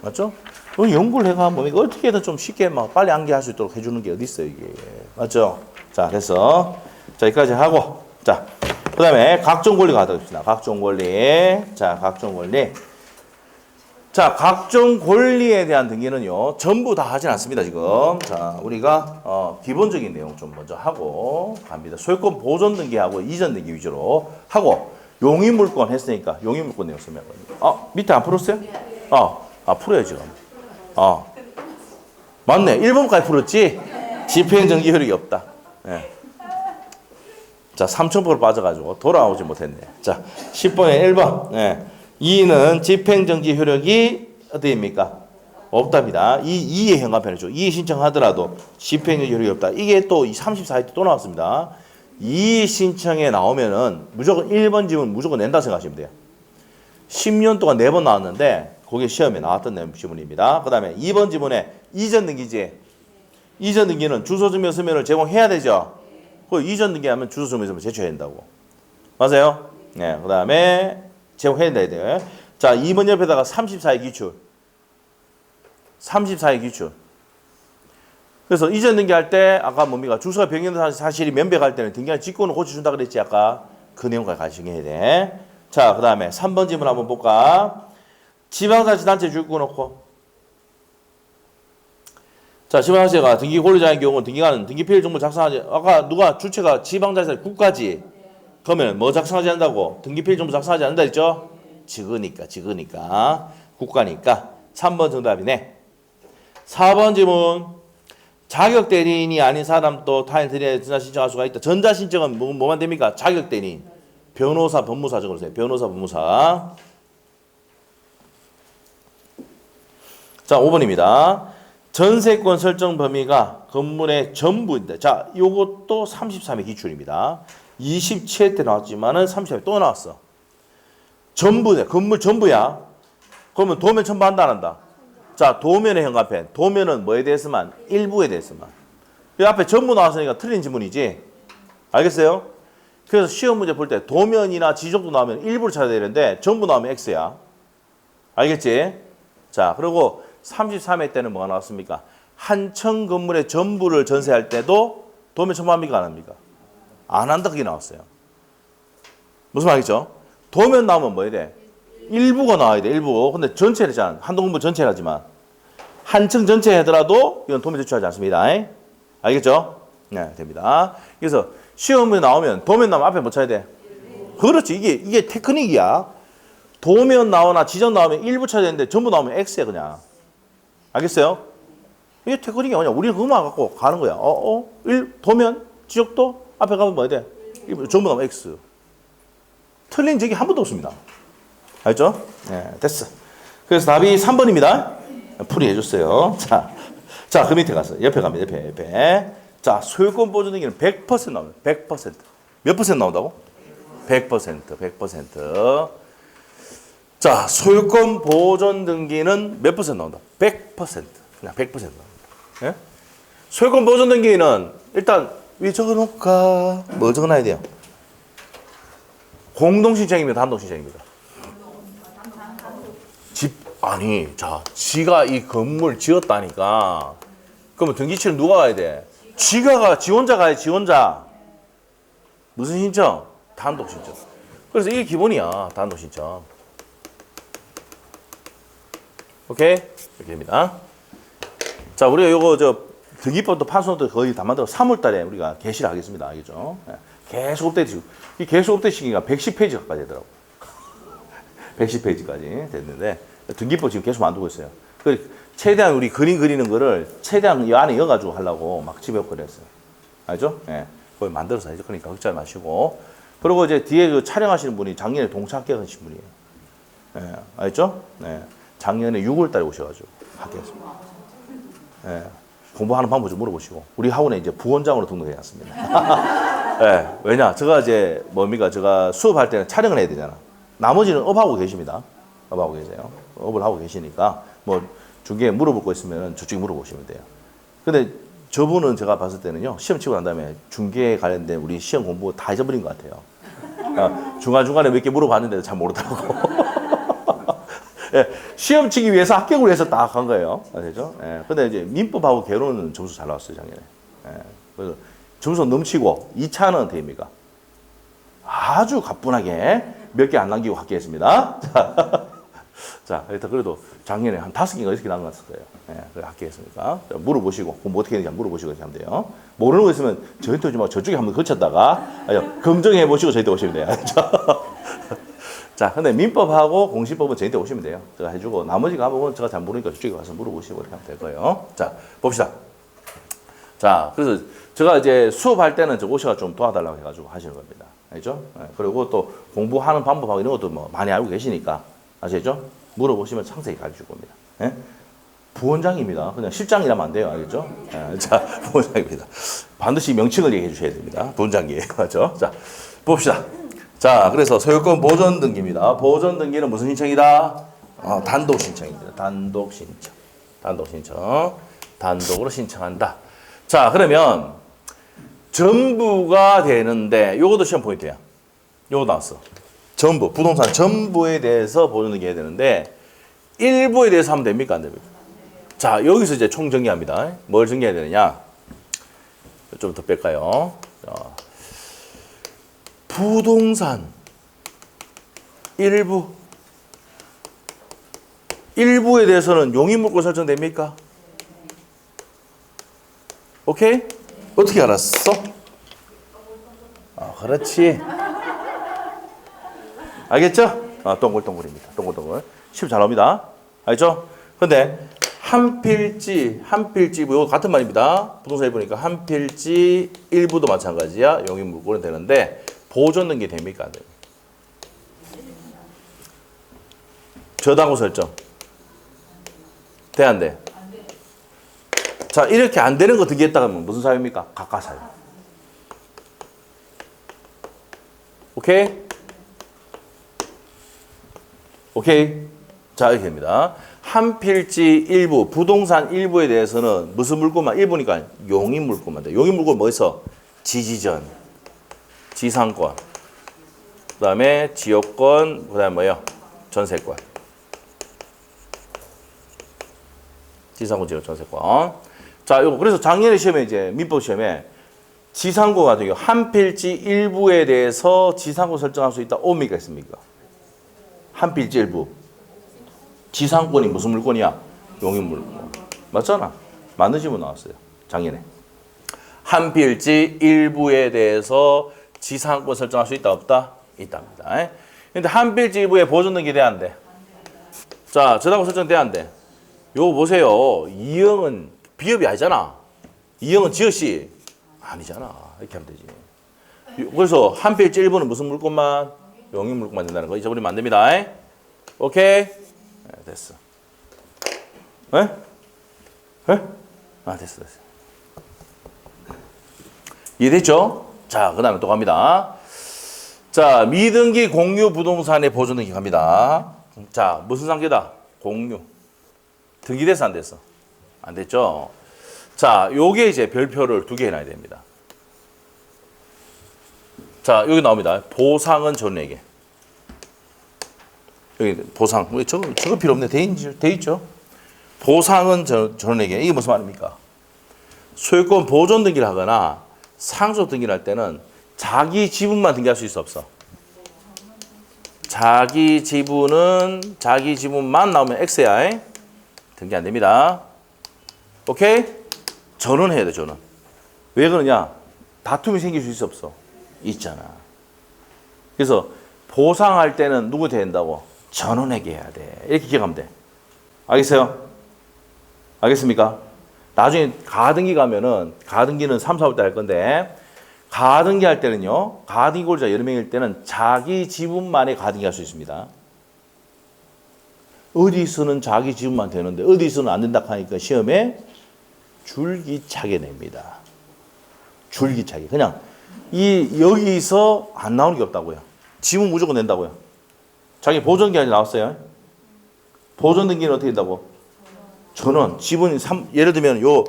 맞죠? 연구를 해가 뭐 어떻게든 좀 쉽게 막 빨리 암기할 수 있도록 해주는 게 어디 있어요 이게. 맞죠? 자, 됐어. 자, 여기까지 하고, 자, 그다음에 각종 권리가 하도록 합시다. 각종 권리. 자, 각종 권리. 자, 각종 권리에 대한 등기는요 전부 다 하진 않습니다 지금. 자, 우리가 기본적인 내용 좀 먼저 하고 갑니다. 소유권 보존 등기하고 이전 등기 위주로 하고, 용의물권 했으니까 용의물권 내용 쓰면 밑에 안 풀었어요? 풀어야지. 맞네. 1번까지 풀었지? 집행정지 효력이 없다. 네. 자, 3,000%로 빠져가지고 돌아오지 못했네. 자, 10번에 1번. 네. 2는 집행정지 효력이 어디입니까? 없답니다. 이의 현관편이죠. 이의 신청하더라도 집행정지 효력이 없다. 이게 또 34회 또 나왔습니다. 이의 신청에 나오면은 무조건 1번 지문 무조건 낸다 생각하시면 돼요. 10년 동안 4번 나왔는데 그게 시험에 나왔던 지문입니다. 그 다음에 2번 지문에 이전 등기지. 이전 등기는 주소증명 서면을 제공해야 되죠. 그 이전 등기하면 주소증명 서면 제출해야 된다고. 맞아요? 네. 그 다음에 제공해야 돼요. 자, 2번 옆에다가 34회 기출. 34회 기출. 그래서 이전 등기할 때 아까 뭡니까? 주소가 변경된 사실이 면백할 때는 등기할 직권을 고쳐준다 그랬지 아까. 그 내용까지 가시게 돼. 자, 그 다음에 3번 질문 한번 볼까? 지방자치단체 주권 놓고. 자, 지방자치가 등기 권리자인 경우는 등기 필요 정보 작성하지. 아까 누가 주체가 지방자치 국가지. 그러면 뭐 작성하지 않는다고? 등기 필요 정보 작성하지 않는다 했죠? 지그니까. 국가니까. 3번 정답이네. 4번 질문. 자격 대리인이 아닌 사람도 타인 대리인에 전자신청할 수가 있다. 전자신청은 뭐만 됩니까? 자격 대리인. 변호사, 법무사 적어주세요. 변호사, 법무사. 자, 5번입니다. 전세권 설정 범위가 건물의 전부인데, 자, 요것도 33회 기출입니다. 27회 때 나왔지만은 33회 또 나왔어. 전부네. 건물 전부야. 그러면 도면 첨부한다 안 한다? 자, 도면의 현관펜. 도면은 뭐에 대해서만? 일부에 대해서만. 이 앞에 전부 나왔으니까 틀린 지문이지. 알겠어요? 그래서 시험 문제 볼 때 도면이나 지적도 나오면 일부를 찾아야 되는데 전부 나오면 X야. 알겠지? 자, 그리고 33회 때는 뭐가 나왔습니까? 한청 건물의 전부를 전세할 때도 도면 첨부합니까? 안 합니까? 안 한다 그게 나왔어요. 무슨 말이죠? 도면 나오면 뭐 해야 돼? 일부가 나와야 돼. 일부. 근데 전체잖아. 한동 건물 전체라지만 한층 전체 하더라도 이건 도면 제출하지 않습니다. 알겠죠? 네, 됩니다. 그래서 시험에 나오면 도면 나오면 앞에 뭐 쳐야 돼? 그렇지. 이게 테크닉이야. 도면 나오나 지정 나오면 일부 쳐야 되는데 전부 나오면 X야 그냥. 알겠어요? 이게 테크닉이 뭐냐? 우리는 그것만 갖고 가는 거야. 도면 지적도 앞에 가면 뭐 해야 돼? 전부 나오면 X. 틀린 적이 한 번도 없습니다. 알죠? 네, 됐어. 그래서 답이 3번입니다. 풀이 해줬어요. 자, 그 밑에 가서 옆에 갑니다. 옆에. 자, 소유권 보존 등기는 100% 나옵니다. 100%. 몇 퍼센트 나온다고? 100%. 자, 소유권 보존 등기는 몇 퍼센트 나온다? 100%. 그냥 100% 나옵니다. 예? 소유권 보존 등기는 일단 위 적어놓을까? 뭐 적어놔야 돼요? 공동신청입니다, 단독신청입니다? 아니, 자, 지가 이 건물 지었다니까. 그러면 등기치를 누가 가야 돼? 지 혼자 가야 지 혼자. 무슨 신청? 단독신청. 그래서 이게 기본이야, 단독신청. 오케이? 이렇게 됩니다. 자, 우리가 요거 등기법도 판소도 거의 다 만들어 3월 달에 우리가 개시를 하겠습니다. 알겠죠? 계속 업데이트. 이 계속 업데이트 시기가 110페이지 가까이 되더라고. 110페이지까지 됐는데 등기법 지금 계속 만들고 있어요. 최대한 우리 그림 그리는 거를 최대한 이 안에 넣어가지고 하려고 막 집에 그랬어요. 알죠? 예. 거의 만들어서 하죠. 그러니까 걱정 마시고. 그리고 이제 뒤에 그 촬영하시는 분이 작년에 동창합격하신 분이에요. 예. 알죠? 네. 작년에 6월 달에 오셔가지고 합격했습니다. 예. 공부하는 방법 좀 물어보시고. 우리 학원에 이제 부원장으로 등록해놨습니다. 예. 왜냐? 제가 이제 제가 수업할 때는 촬영을 해야 되잖아. 나머지는 업하고 계십니다. 업하고 계세요. 업을 하고 계시니까 뭐 중개에 물어볼 거 있으면 저쪽에 물어보시면 돼요. 근데 저분은 제가 봤을 때는요, 시험 치고 난 다음에 중개에 관련된 우리 시험 공부 다 잊어버린 것 같아요. 그러니까 중간중간에 몇 개 물어봤는데도 잘 모르더라고. 예, 시험 치기 위해서 합격을 위해서 딱 한 거예요. 아시죠? 예, 근데 이제 민법하고 개론은 점수 잘 나왔어요, 작년에. 예, 그래서 점수 넘치고 2차는 됩니까? 아주 가뿐하게 몇 개 안 남기고 합격했습니다. 자, 일단 그래도 작년에 한 5개인가 6개 남은 것 같을 거예요. 예, 그래 합격했으니까. 자, 물어보시고, 공부 어떻게 했는지 물어보시고 이렇게 하면 돼요. 모르는 거 있으면 저희한테 오지 말고 저쪽에 한번 거쳤다가, 검증해 보시고 저희한테 오시면 돼요. 자, 근데 민법하고 공시법은 저희한테 오시면 돼요. 제가 해주고, 나머지 과목은 제가 잘 모르니까 저쪽에 가서 물어보시고 이렇게 하면 될 거예요. 자, 봅시다. 자, 그래서 제가 이제 수업할 때는 저 오셔가 좀 도와달라고 해가지고 하시는 겁니다. 알죠? 예, 그리고 또 공부하는 방법하고 이런 것도 뭐 많이 알고 계시니까, 아시죠? 물어보시면 상세히 가르쳐 줄 겁니다. 예? 부원장입니다. 그냥 실장이라면 안 돼요. 알겠죠? 예, 자, 부원장입니다. 반드시 명칭을 얘기해 주셔야 됩니다. 부원장이에요. 맞죠? 자, 봅시다. 자, 그래서 소유권 보존 등기입니다. 보존 등기는 무슨 신청이다? 단독 신청입니다. 단독 신청. 단독 신청. 단독으로 신청한다. 자, 그러면 전부가 되는데 요것도 시험 포인트야. 요거 나왔어. 전부, 부동산 전부에 대해서 보존 등기 해야 되는데 일부에 대해서 하면 됩니까? 안 됩니까? 자, 여기서 이제 총 정리합니다. 뭘 정리해야 되느냐? 좀 더 뺄까요? 자, 부동산 일부에 대해서는 용의물권 설정됩니까? 오케이? 어떻게 알았어? 그렇지. 알겠죠? 동글동글입니다. 동글동글. 시험 잘 나옵니다. 알죠? 근데 한 필지, 이거 같은 말입니다. 부동산 일부니까 한 필지 일부도 마찬가지야. 용의물권은 되는데 보존 등기 됩니까? 안 됩니까? 저당호 설정. 돼, 안 돼? 자, 이렇게 안 되는 거 등기했다가 하면 무슨 사유입니까? 가가사유. 오케이? 오케이? 자, 이렇게 됩니다. 한 필지 일부, 부동산 일부에 대해서는 무슨 물건만, 일부니까 용의 물건만 돼. 용의 물건 뭐 있어? 지지전, 지상권, 그 다음에 지역권, 그 다음에 뭐요? 전세권. 지상권, 지역, 전세권. 자, 요거 그래서 작년에 시험에 이제 민법 시험에 지상권 같은 경우 한 필지 일부에 대해서 지상권 설정할 수 있다. 옵니까 있습니까? 한 필지 일부. 지상권이 무슨 물건이야? 용의물권. 맞잖아. 맞는 질문 나왔어요. 작년에. 한 필지 일부에 대해서 지상권 설정할 수 있다 없다? 있답니다. 근데 한 필지 일부에 보존 등기 돼야 안 돼? 자, 저당권 설정 돼야 안 돼? 요거 보세요. 이형은 비읍이 아니잖아. 이형은 지읒이 아니잖아. 이렇게 하면 되지. 그래서 한 필지 일부는 무슨 물건만? 용의물건만 된다는 거 잊어버리면 안 됩니다. 오케이? 네, 됐어. 에? 에? 됐어. 이해됐죠? 자, 그 다음에 또 갑니다. 자, 미등기 공유 부동산의 보존 등기 갑니다. 자, 무슨 상계다? 공유. 등기됐어, 안 됐어? 안 됐죠? 자, 요게 이제 별표를 2개 해놔야 됩니다. 자, 여기 나옵니다. 보상은 전액에. 여기 보상. 저거 필요 없네. 돼 있죠? 보상은 전액에. 이게 무슨 말입니까? 소유권 보존 등기를 하거나 상속 등기를 할 때는 자기 지분만 등기할 수 있어, 없어? 자기 지분만 나오면 X야. 등기 안 됩니다. 오케이? 전원해야 돼, 전원. 왜 그러냐? 다툼이 생길 수 있어, 없어? 있잖아. 그래서 보상할 때는 누구 된다고? 전원에게 해야 돼. 이렇게 기억하면 돼. 알겠어요? 알겠습니까? 나중에 가등기 가면은, 가등기는 3, 4월 때 할 건데, 가등기 할 때는요, 가등기 고르자 여러 명일 때는 자기 지분만에 가등기 할 수 있습니다. 어디서는 자기 지분만 되는데, 어디서는 안 된다 하니까 시험에 줄기차게 냅니다. 줄기차게. 그냥, 여기서 안 나오는 게 없다고요. 지분 무조건 낸다고요. 자기 보존기한이 나왔어요. 보존등기는 어떻게 된다고? 전원. 지분 예를 들면 요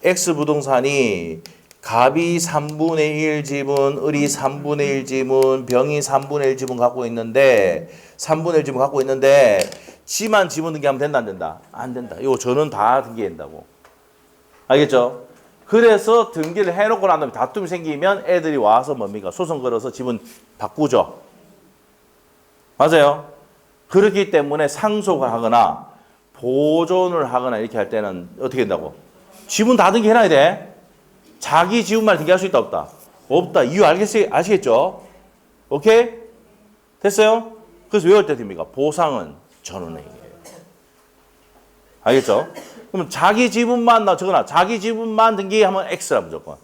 X 부동산이 갑이 3분의 1 지분, 을이 3분의 1 지분, 병이 3분의 1 지분 갖고 있는데, 3분의 1 지분 갖고 있는데, 지만 지분 등기하면 된다, 안 된다? 안 된다. 이거 저는 다 등기한다고. 알겠죠? 그래서 등기를 해놓고 난 다음에 다툼이 생기면 애들이 와서 뭡니까? 소송 걸어서 지분 바꾸죠. 맞아요? 그렇기 때문에 상속을 하거나 보존을 하거나 이렇게 할 때는 어떻게 된다고? 지분 다 등기해놔야 돼. 자기 지분만 등기할 수 있다, 없다? 없다. 이유 아시겠죠? 오케이? 됐어요? 그래서 왜 할 때 됩니까? 보상은 전원에게. 알겠죠? 그럼 자기 지분만 적어놔. 자기 지분만 등기하면 X라 무조건.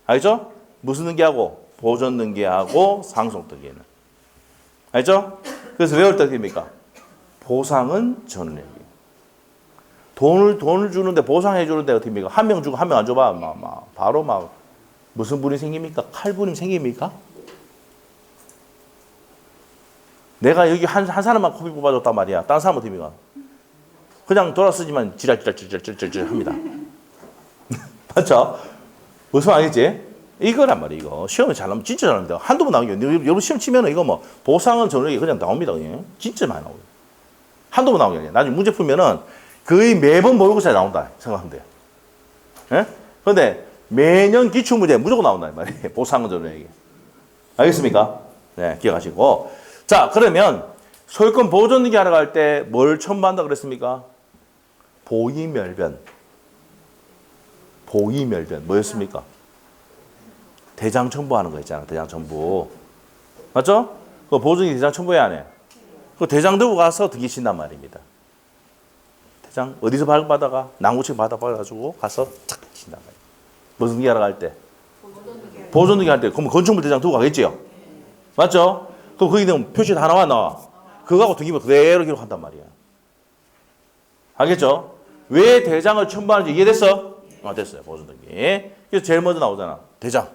알겠죠? 무슨 등기하고? 보존 등기하고 상속 등기는. 알죠? 그래서 왜 할 때 됩니까? 보상은 전원에게. 돈을 주는데 보상해 주는데 어떻게 됩니까? 한 명 주고 한 명 안 줘봐. 바로 무슨 분이 생깁니까? 칼분이 생깁니까? 내가 여기 한 사람만 코피 뽑아줬단 말이야. 다른 사람은 어떻게 됩니까? 그냥 돌아서지만 지랄 합니다. 맞죠? 무슨 말이지? 이거란 말이야, 이거. 시험에 잘 나오면 진짜 잘 나옵니다. 한두 번 나오게. 여러분 시험 치면은 이거 뭐, 보상은 전원에게 그냥 나옵니다. 그냥. 진짜 많이 나오고. 한두 번 나오게. 나중에 문제 풀면은 거의 매번 모의고사에 나온다. 생각하면 돼요. 예? 그런데 매년 기출문제 무조건 나온다. 말이에요. 보상은 전원에게. 알겠습니까? 네, 기억하시고. 자, 그러면 소유권 보존 등기 하러 갈 때 뭘 첨부한다 그랬습니까? 보이멸변. 보이멸변. 뭐였습니까? 대장 첨부하는 거 있잖아. 대장 첨부. 맞죠? 그 보존이 대장 첨부해야 안 해. 그 대장 들고 가서 등기 신단 말입니다. 대장 어디서 발급받아가? 낭구책 받아가지고 가서 착 신단 말이에요. 무슨 등기 하러 갈 때? 보존 등기 할 때. 그럼 건축물 대장 들고 가겠지요? 맞죠? 그럼 거기 되면 표시 다 나와. 그거하고 등기부 그대로 기록한단 말이야. 알겠죠? 왜 대장을 첨부하는지 이해됐어? 됐어요. 보존 등기. 그래서 제일 먼저 나오잖아. 대장.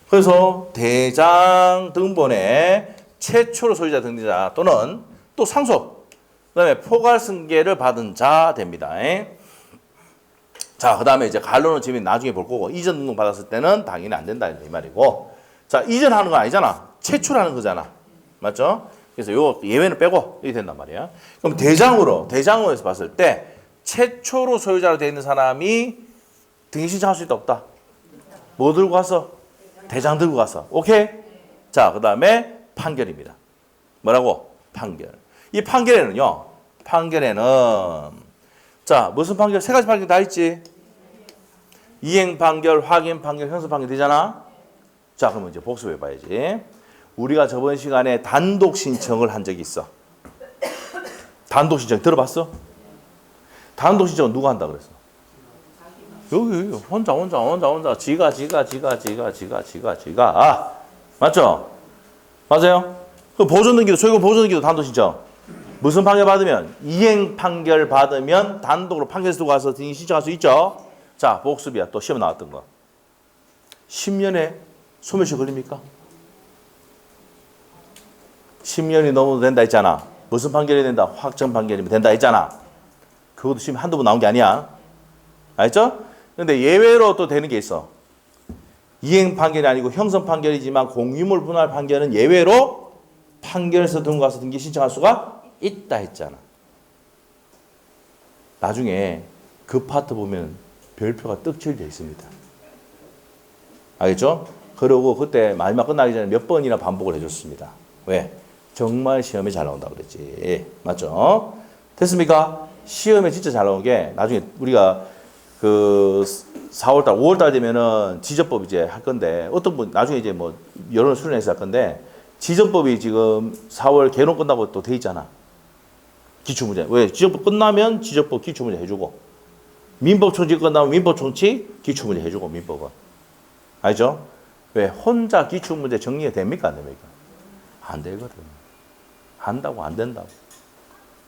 그래서 대장 등본에 최초로 소유자 등기자 또는 또 상속, 그 다음에 포괄 승계를 받은 자 됩니다. 자, 그 다음에 이제 갈로는 지금 나중에 볼 거고, 이전 등록 받았을 때는 당연히 안 된다 이 말이고. 자, 이전하는 건 아니잖아. 최초라는 거잖아. 맞죠? 그래서 요 예외는 빼고 이렇게 된단 말이야. 그럼 대장으로 해서 봤을 때 최초로 소유자로 되어 있는 사람이 등기 신청할 수 있다, 없다? 뭐 들고 가서? 대장 들고 가서. 오케이? 자, 그 다음에 판결입니다. 뭐라고? 판결. 이 판결에는 자, 무슨 판결? 세 가지 판결 다 있지? 이행 판결, 확인 판결, 형사 판결 되잖아? 자, 그러면 이제 복습해 봐야지. 우리가 저번 시간에 단독 신청을 한 적이 있어. 단독 신청 들어봤어? 단독 신청은 누가 한다 그랬어? 여기 혼자 지가 맞죠? 맞아요? 그 보존등기도 소유권 보존등기도 단독 신청. 무슨 판결 받으면? 이행 판결 받으면 단독으로 판결서 두고 가서 등기 신청할 수 있죠? 자, 복습이야. 또 시험 나왔던 거. 10년에 소멸시 걸립니까? 10년이 넘어도 된다 했잖아. 무슨 판결이 된다? 확정 판결이면 된다 했잖아. 그것도 지금 한두 번 나온 게 아니야. 알죠? 근데 예외로 또 되는 게 있어. 이행 판결이 아니고 형성 판결이지만 공유물 분할 판결은 예외로 판결에서 등록해서 등기 신청할 수가 있다 했잖아. 나중에 그 파트 보면 별표가 떡칠되어 있습니다. 알겠죠? 그러고 그때 마지막 끝나기 전에 몇 번이나 반복을 해줬습니다. 왜? 정말 시험에 잘 나온다고 그랬지. 맞죠? 됐습니까? 시험에 진짜 잘 나온 게 나중에 우리가 그 4월달, 5월달 되면은 지적법 이제 할 건데 어떤 분 나중에 이제 뭐 여론을 수련해서 할 건데 지적법이 지금 4월 개론 끝나고 또 돼 있잖아. 기출문제. 왜? 지적법 끝나면 지적법 기출문제 해주고 민법 총칙 끝나면 민법 총칙 기출문제 해주고 민법은. 알죠? 왜? 혼자 기출문제 정리가 됩니까? 안 됩니까? 안 되거든. 한다고 안 된다고.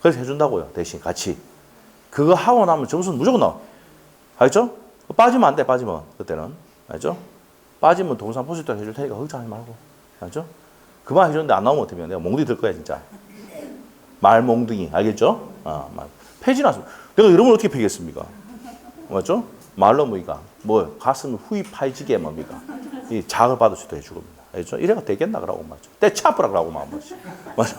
그래서 해준다고요. 대신 같이. 그거 하고 나면 점수는 무조건 나와. 알죠? 빠지면 안 돼. 빠지면. 그때는. 알죠? 빠지면 동상 포스터 해줄 테니까 걱정하지 말고. 알죠? 그만 해줬는데 안 나오면 어떡해. 내가 몽둥이 들 거야 진짜. 말몽둥이. 알겠죠? 말. 폐지 났습니다. 내가 여러분 어떻게 패겠습니까? 맞죠? 말로 뭐이가. 뭐 가슴을 후이 파이지게 뭡니까? 이 자극을 받을 수도 해주겁니다. 알죠? 이래가 되겠나 그러고 맞죠? 때차프라 그러고 막 뭐지? 맞죠?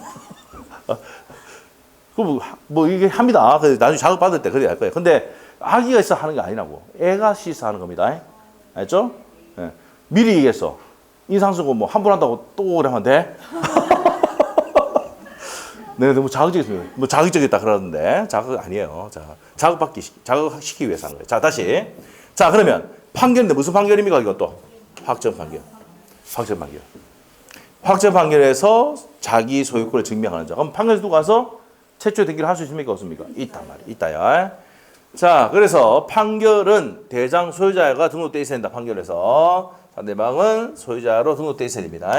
뭐 이게 합니다. 그래서 나중에 자극 받을 때 그래야 할 거예요. 근데 아기가 있어 하는 게 아니라고. 애가 시서 하는 겁니다. 알죠? 네. 미리 얘기했어. 인상 쓰고 뭐 한 번 한다고 또 오래하면 돼? 내가 너무 자극적이었어요. 뭐 자극적이었다 그러는데 자극 아니에요. 자, 자극시키기 위해서 하는 거예요. 자, 다시. 자, 그러면 판결인데 무슨 판결입니까? 이것도 확정 판결. 확정 판결. 확정 판결에서 자기 소유권을 증명하는 자. 그럼 판결에서 누가 가서 최초의 등기를 할 수 있습니까? 없습니까? 있단 말이에요. 있다야. 자, 그래서 판결은 대장 소유자가 등록되어 있어야 된다. 판결에서 상대방은 소유자로 등록되어 있어야 됩니다.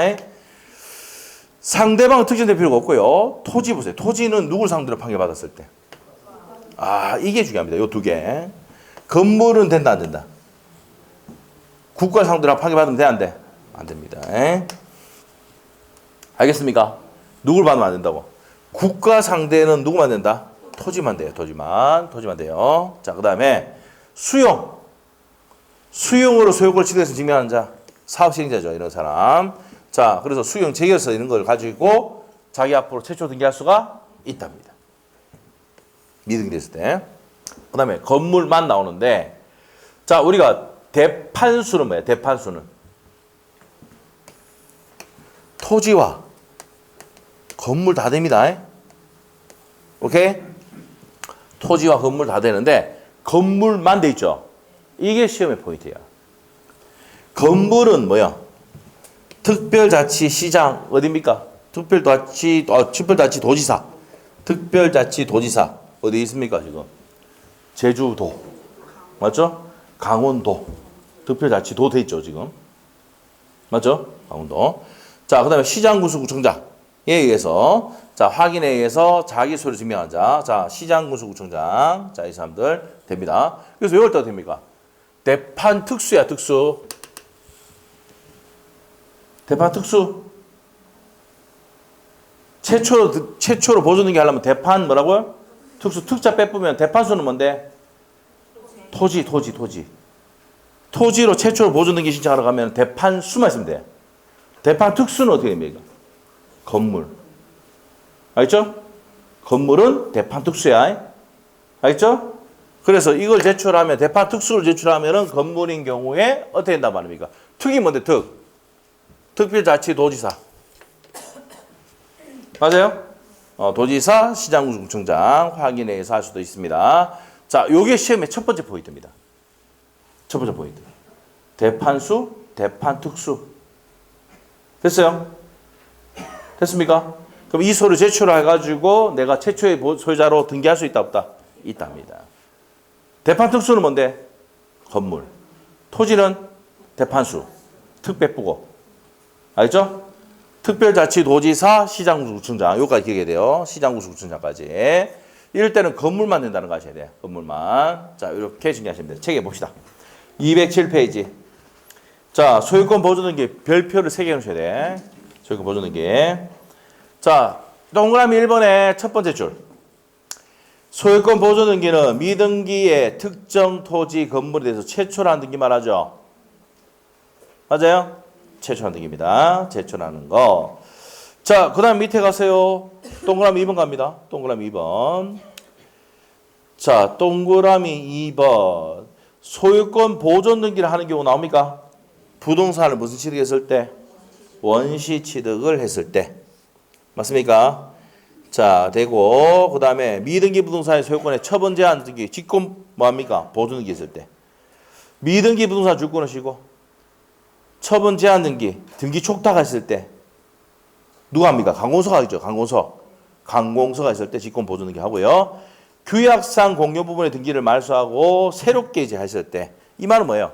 상대방은 특정될 필요가 없고요. 토지 보세요. 토지는 누굴 상대로 판결받았을 때. 이게 중요합니다. 요 두 개. 건물은 된다 안 된다? 국가 상대로 판결받으면 돼 안 돼? 안 됩니다. 알겠습니까? 누굴 받으면 안 된다고? 국가 상대는 누구만 된다? 토지만 돼요. 토지만 돼요. 자, 그 다음에 수용으로 소유권을 취득해서 증명하는 자. 사업시행자죠. 이런 사람. 자, 그래서 수용 재결서 이런 걸 가지고 자기 앞으로 최초 등기할 수가 있답니다. 미등기됐을 때. 그 다음에 건물만 나오는데, 자, 우리가 대판수는 뭐예요? 대판수는 토지와 건물 다 됩니다. 오케이? 토지와 건물 다 되는데 건물만 돼 있죠. 이게 시험의 포인트야. 건물은 뭐야? 특별자치시장 어디입니까? 특별자치도지사. 특별자치도지사 어디 있습니까 지금? 제주도 맞죠? 강원도 특별자치도 돼 있죠 지금. 맞죠? 강원도. 자, 그다음에 시장군수구청장에 의해서 자 확인에 의해서 자기 소유를 증명한 자. 자, 시장군수구청장. 자, 이 사람들 됩니다. 그래서 왜 올 때가 됩니까? 대판 특수야 특수. 대판 특수. 최초로 보여주는 게 하려면 대판 뭐라고요? 특수. 특자 빼쁘면 대판수는 뭔데? 토지. 토지로 최초로 보여주는 게 신청하러 가면 대판수만 있으면 돼. 대판 특수는 어떻게 됩니까? 건물. 알겠죠? 건물은 대판 특수야. 알겠죠? 그래서 이걸 제출하면 대판 특수를 제출하면은 건물인 경우에 어떻게 된단 말입니까? 특이 뭔데 특? 특별자치도지사. 맞아요? 도지사, 시장군수구청장 확인에 의해서 할 수도 있습니다. 자, 요게 시험의 첫 번째 포인트입니다. 첫 번째 포인트. 대판수, 대판특수. 됐어요? 됐습니까? 그럼 이 서류 제출해가지고 내가 최초의 소유자로 등기할 수 있다 없다? 있답니다. 대판특수는 뭔데? 건물. 토지는 대판수. 특배부고. 알죠? 특별자치도지사, 시장군수구청장. 여기까지 기억해야 돼요. 시장군수구청장까지. 이럴 때는 건물만 된다는 거 아셔야 돼요. 건물만. 자, 이렇게 정리하시면 돼요. 책에 봅시다. 207페이지. 자, 소유권 보존등기 별표를 3개 넣으셔야 돼. 소유권 보존등기. 자, 동그라미 1번의 첫 번째 줄. 소유권 보존 등기는 미등기의 특정 토지 건물에 대해서 최초라는 등기 말하죠. 맞아요? 최초라는 등기입니다. 최초라는 거. 자, 그 다음 밑에 가세요. 동그라미 2번 갑니다. 동그라미 2번. 자, 동그라미 2번. 소유권 보존 등기를 하는 경우 나옵니까? 부동산을 무슨 취득했을 때? 원시 취득을 했을 때. 맞습니까? 자, 되고, 그 다음에 미등기 부동산의 소유권의 처분 제한 등기, 직권 뭐합니까? 보존 등기 했을 때. 미등기 부동산 주권을 쉬고, 처분 제한 등기, 등기 촉탁 했을 때. 누가 합니까? 강공서가 있죠, 강공서. 강공서가 있을 때 직권 보존 등기 하고요. 규약상 공유 부분의 등기를 말소하고, 새롭게 이제 했을 때. 이 말은 뭐예요?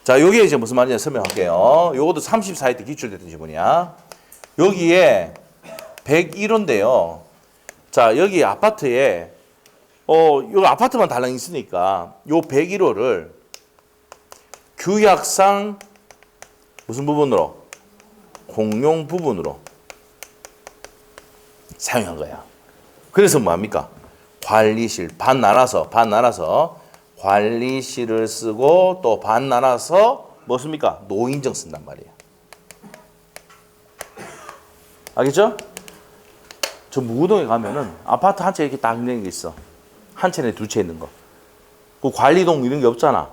자, 요게 이제 무슨 말인지 설명할게요. 요것도 34회 때 기출됐던 지문이야. 여기에 101호인데요. 자, 여기 아파트에, 요 아파트만 달랑 있으니까, 요 101호를 규약상 무슨 부분으로? 공용 부분으로 사용한 거야. 그래서 뭐합니까? 관리실, 반 나눠서 관리실을 쓰고 또 반 나눠서 뭐 씁니까? 노인정 쓴단 말이에요. 알겠죠? 저 무구동에 가면은 아파트 한 채 이렇게 딱 있는 게 있어. 한 채에 두 채 있는 거. 그 관리동 이런 게 없잖아.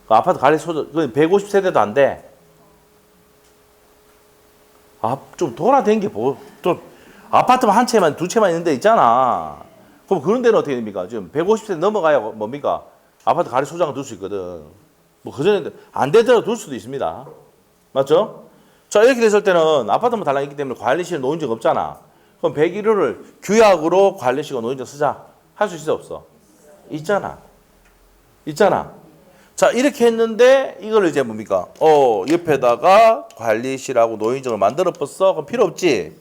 그 아파트 관리 소득, 150세대도 안 돼. 좀 돌아다니는 게 또 아파트만 한 채만 두 채만 있는 데 있잖아. 그럼 그런 데는 어떻게 됩니까? 지금 150세대 넘어가야 뭡니까? 아파트 관리 소장을 둘 수 있거든. 뭐 그전에 안 되더라도 둘 수도 있습니다. 맞죠? 자, 이렇게 됐을 때는 아파트만 달랑 있기 때문에 관리실 노인정 없잖아. 그럼 101호를 규약으로 관리실과 노인정 쓰자. 할 수 있어 없어? 있잖아. 자, 이렇게 했는데 이걸 이제 뭡니까? 옆에다가 관리실하고 노인정을 만들어 뻗어. 그럼 필요 없지?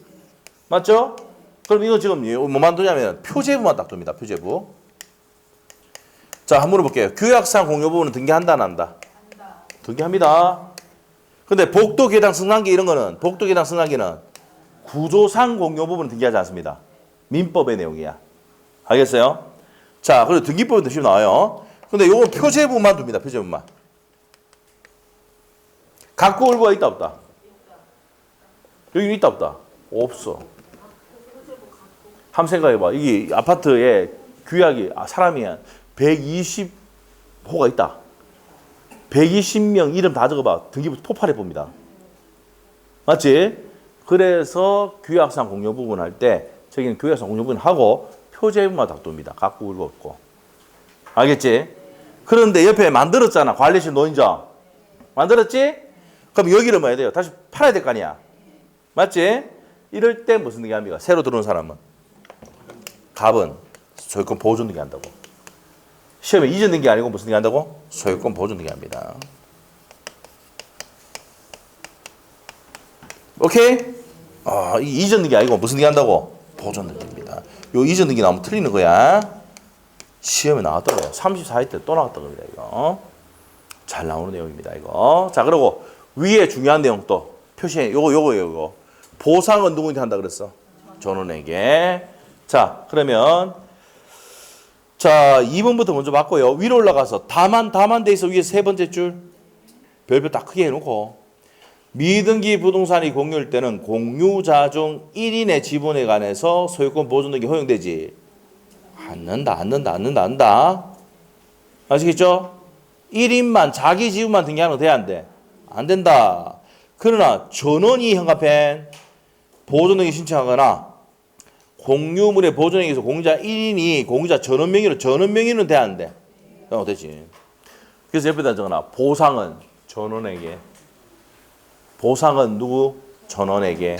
맞죠? 그럼 이거 지금 뭐 만드냐면 표제부만 딱 둡니다. 표제부. 자, 한번 물어볼게요. 규약상 공유 부분은 등기한다 안 한다? 등기합니다. 근데 복도 계당 승강기 이런 거는 복도 계당 승강기는 구조상 공유 부분은 등기하지 않습니다. 민법의 내용이야. 알겠어요? 자, 그리고 등기법에 드시면 나와요. 근데 요거 표제부만 둡니다. 표제부만. 갖고 올거가 있다 없다? 여기 있다 없다? 없어. 한번 생각해봐. 이게 아파트에 규약이 사람이 120호가 있다. 120명 이름 다 적어봐. 등기부 폭발해 봅니다. 맞지? 그래서 규약상 공유 부분 할 때 저기는 규약상 공유 부분 하고 표제부만 딱 둡니다. 갖고 울고 없고. 알겠지? 그런데 옆에 만들었잖아. 관리실 노인정. 만들었지? 그럼 여기를 뭐 해야 돼요? 다시 팔아야 될 거 아니야. 맞지? 이럴 때 무슨 등기 합니까? 새로 들어온 사람은 갑은 소유권 보존 등기 한다고. 시험에 이전 등기 아니고 무슨 등기 한다고? 소유권 보존 등기 합니다. 오케이? 이 이전 등기 아니고 무슨 등기 한다고? 보존 등기입니다. 요 이전 등기 나오면 틀리는 거야. 시험에 나왔더라고요. 34회 때 또 나왔던 겁니다. 이거 잘 나오는 내용입니다. 이거. 자, 그리고 위에 중요한 내용 또 표시해. 요거. 보상은 누구한테 한다 그랬어? 전원에게. 자, 그러면 자 2번부터 먼저 봤고요. 위로 올라가서 다만 돼 있어. 위에 세 번째 줄 별표 딱 크게 해놓고 미등기 부동산이 공유일 때는 공유자 중 1인의 지분에 관해서 소유권 보존 등기 허용되지 않는다. 아시겠죠? 1인만 자기 지분만 등기하는 거 돼야 안 돼? 안 된다. 그러나 전원이 현관펜 보존 등기 신청하거나 공유물의 보존에서 공유자 1인이 공유자 전원 명의는 돼야 안 돼? 되지. 그래서 옆에다 적어놔. 보상은 전원에게. 보상은 누구? 전원에게.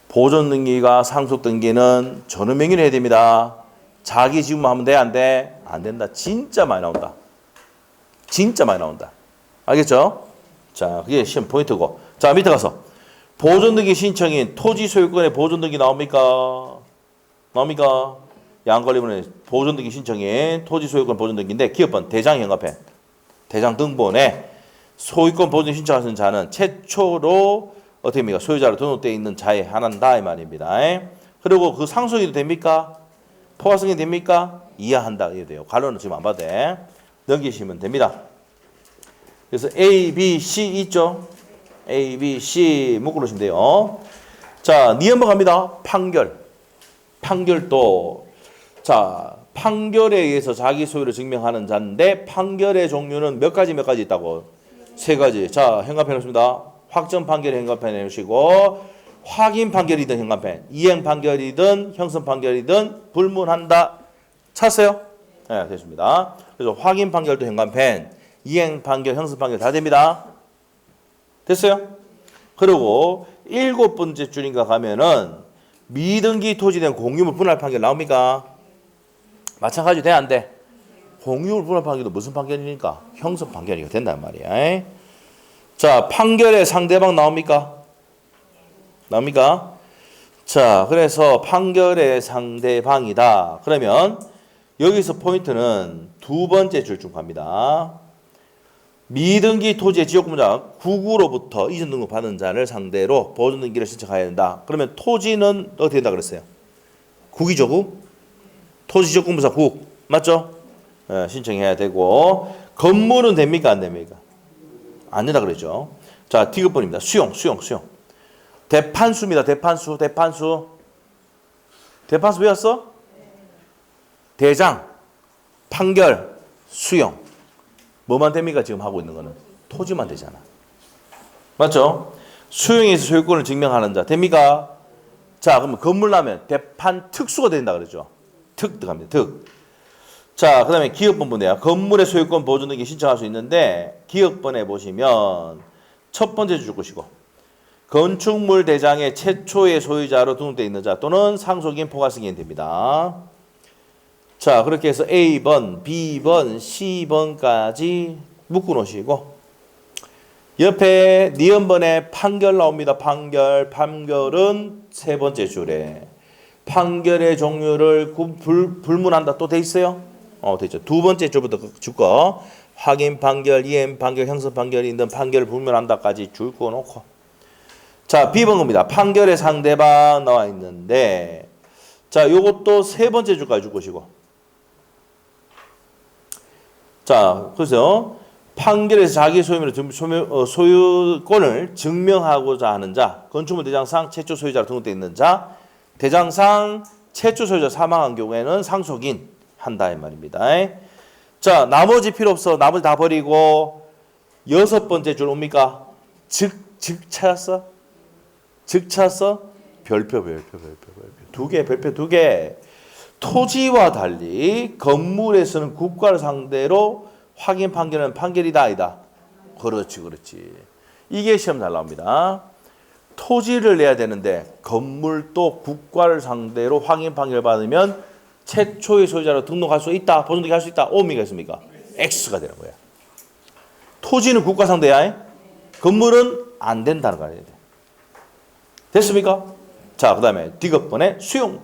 보존 등기가 상속 등기는 전원 명의로 해야 됩니다. 자기 지분만 하면 돼? 안 돼? 안 된다. 진짜 많이 나온다. 알겠죠? 자, 그게 시험 포인트고. 자, 밑에 가서 보존 등기 신청인 토지 소유권의 보존 등기 나옵니까? 양권리본에 보존 등기 신청인 토지 소유권 보존 등기인데 기업번 대장 현관펜 대장 등본에 소유권 보존 신청하신 자는 최초로 어떻게 됩니까? 소유자로 등록되어 있는 자에 한한다 이 말입니다. 그리고 그 상속이 됩니까? 포괄성이 됩니까? 이해한다 이래 돼요. 가로는 지금 안 봐도 돼. 넘기시면 됩니다. 그래서 A, B, C 있죠? A, B, C 묶어놓으시면 돼요. 자, 니은번 갑니다. 판결. 판결도 자, 판결에 의해서 자기 소유를 증명하는 자인데 판결의 종류는 몇 가지 있다고? 세 가지. 자, 현관펜 놓습니다. 확정 판결 현관펜 해주시고 확인 판결이든 현관펜, 이행 판결이든 형성 판결이든 불문한다. 찾았어요? 네, 됐습니다. 그래서 확인 판결도 현관펜, 이행 판결, 형성 판결 다 됩니다. 됐어요? 그리고 7번째 줄인가 가면은 미등기 토지된 공유물 분할 판결 나옵니까? 마찬가지 돼, 안 돼? 공유물 분할 판결도 무슨 판결이니까? 형성 판결이니까 된단 말이야. 자, 판결의 상대방 나옵니까? 나옵니까? 자, 그래서 판결의 상대방이다. 그러면 여기서 포인트는 두 번째 줄 중 갑니다. 미등기 토지의 지역구문자 국으로부터 이전 등록 받은 자를 상대로 보존 등기를 신청해야 된다. 그러면 토지는 어떻게 된다 그랬어요? 국이죠, 국? 토지 지역구문자 국. 맞죠? 네, 신청해야 되고 건물은 됩니까? 안 됩니까? 안 된다 그랬죠. 자, 디귿번입니다. 수용. 대판수입니다. 대판수 외웠어? 대장, 판결, 수용. 뭐만 됩니까? 지금 하고 있는 거는 토지만 되잖아. 맞죠? 수용에서 소유권을 증명하는 자 됩니까? 자, 그러면 건물 나면 대판 특수가 된다 그랬죠. 특 들어갑니다. 특. 자, 그 다음에 기억번 보네요. 건물의 소유권 보존 등기 신청할 수 있는데 기억번에 보시면 첫 번째 줄 것이고 건축물 대장의 최초의 소유자로 등록되어 있는 자 또는 상속인 포괄승인 됩니다. 자, 그렇게 해서 A번, B번, C번까지 묶어놓으시고 옆에 니은번에 판결 나옵니다. 판결은 세 번째 줄에 판결의 종류를 불문한다 또 돼 있어요? 돼 있죠. 두 번째 줄부터 줄 거 확인 판결, 이행 판결, 형성 판결이 있는 판결을 불문한다까지 줄 거 놓고 자, B번 겁니다. 판결의 상대방 나와 있는데 자, 요것도 세 번째 줄까지 줄 것이고 자, 그래서 판결에서 자기 소유권을 증명하고자 하는 자, 건축물 대장상 최초 소유자로 등록되어 있는 자, 대장상 최초 소유자 사망한 경우에는 상속인 한다 이 말입니다. 자, 나머지 필요 없어. 나머지 다 버리고 여섯 번째 줄 옵니까? 즉 찾았어? 별표. 별표 두 개. 토지와 달리 건물에서는 국가를 상대로 확인 판결은 판결이다 아니다. 그렇지. 이게 시험 잘 나옵니다. 토지를 내야 되는데 건물도 국가를 상대로 확인 판결 받으면 최초의 소유자로 등록할 수 있다. 보존 등기할 수 있다. 오미가 있습니까? X가 되는 거야. 토지는 국가 상대야. 건물은 안 된다는 거야. 됐습니까? 자, 그 다음에 디귿번에 수용.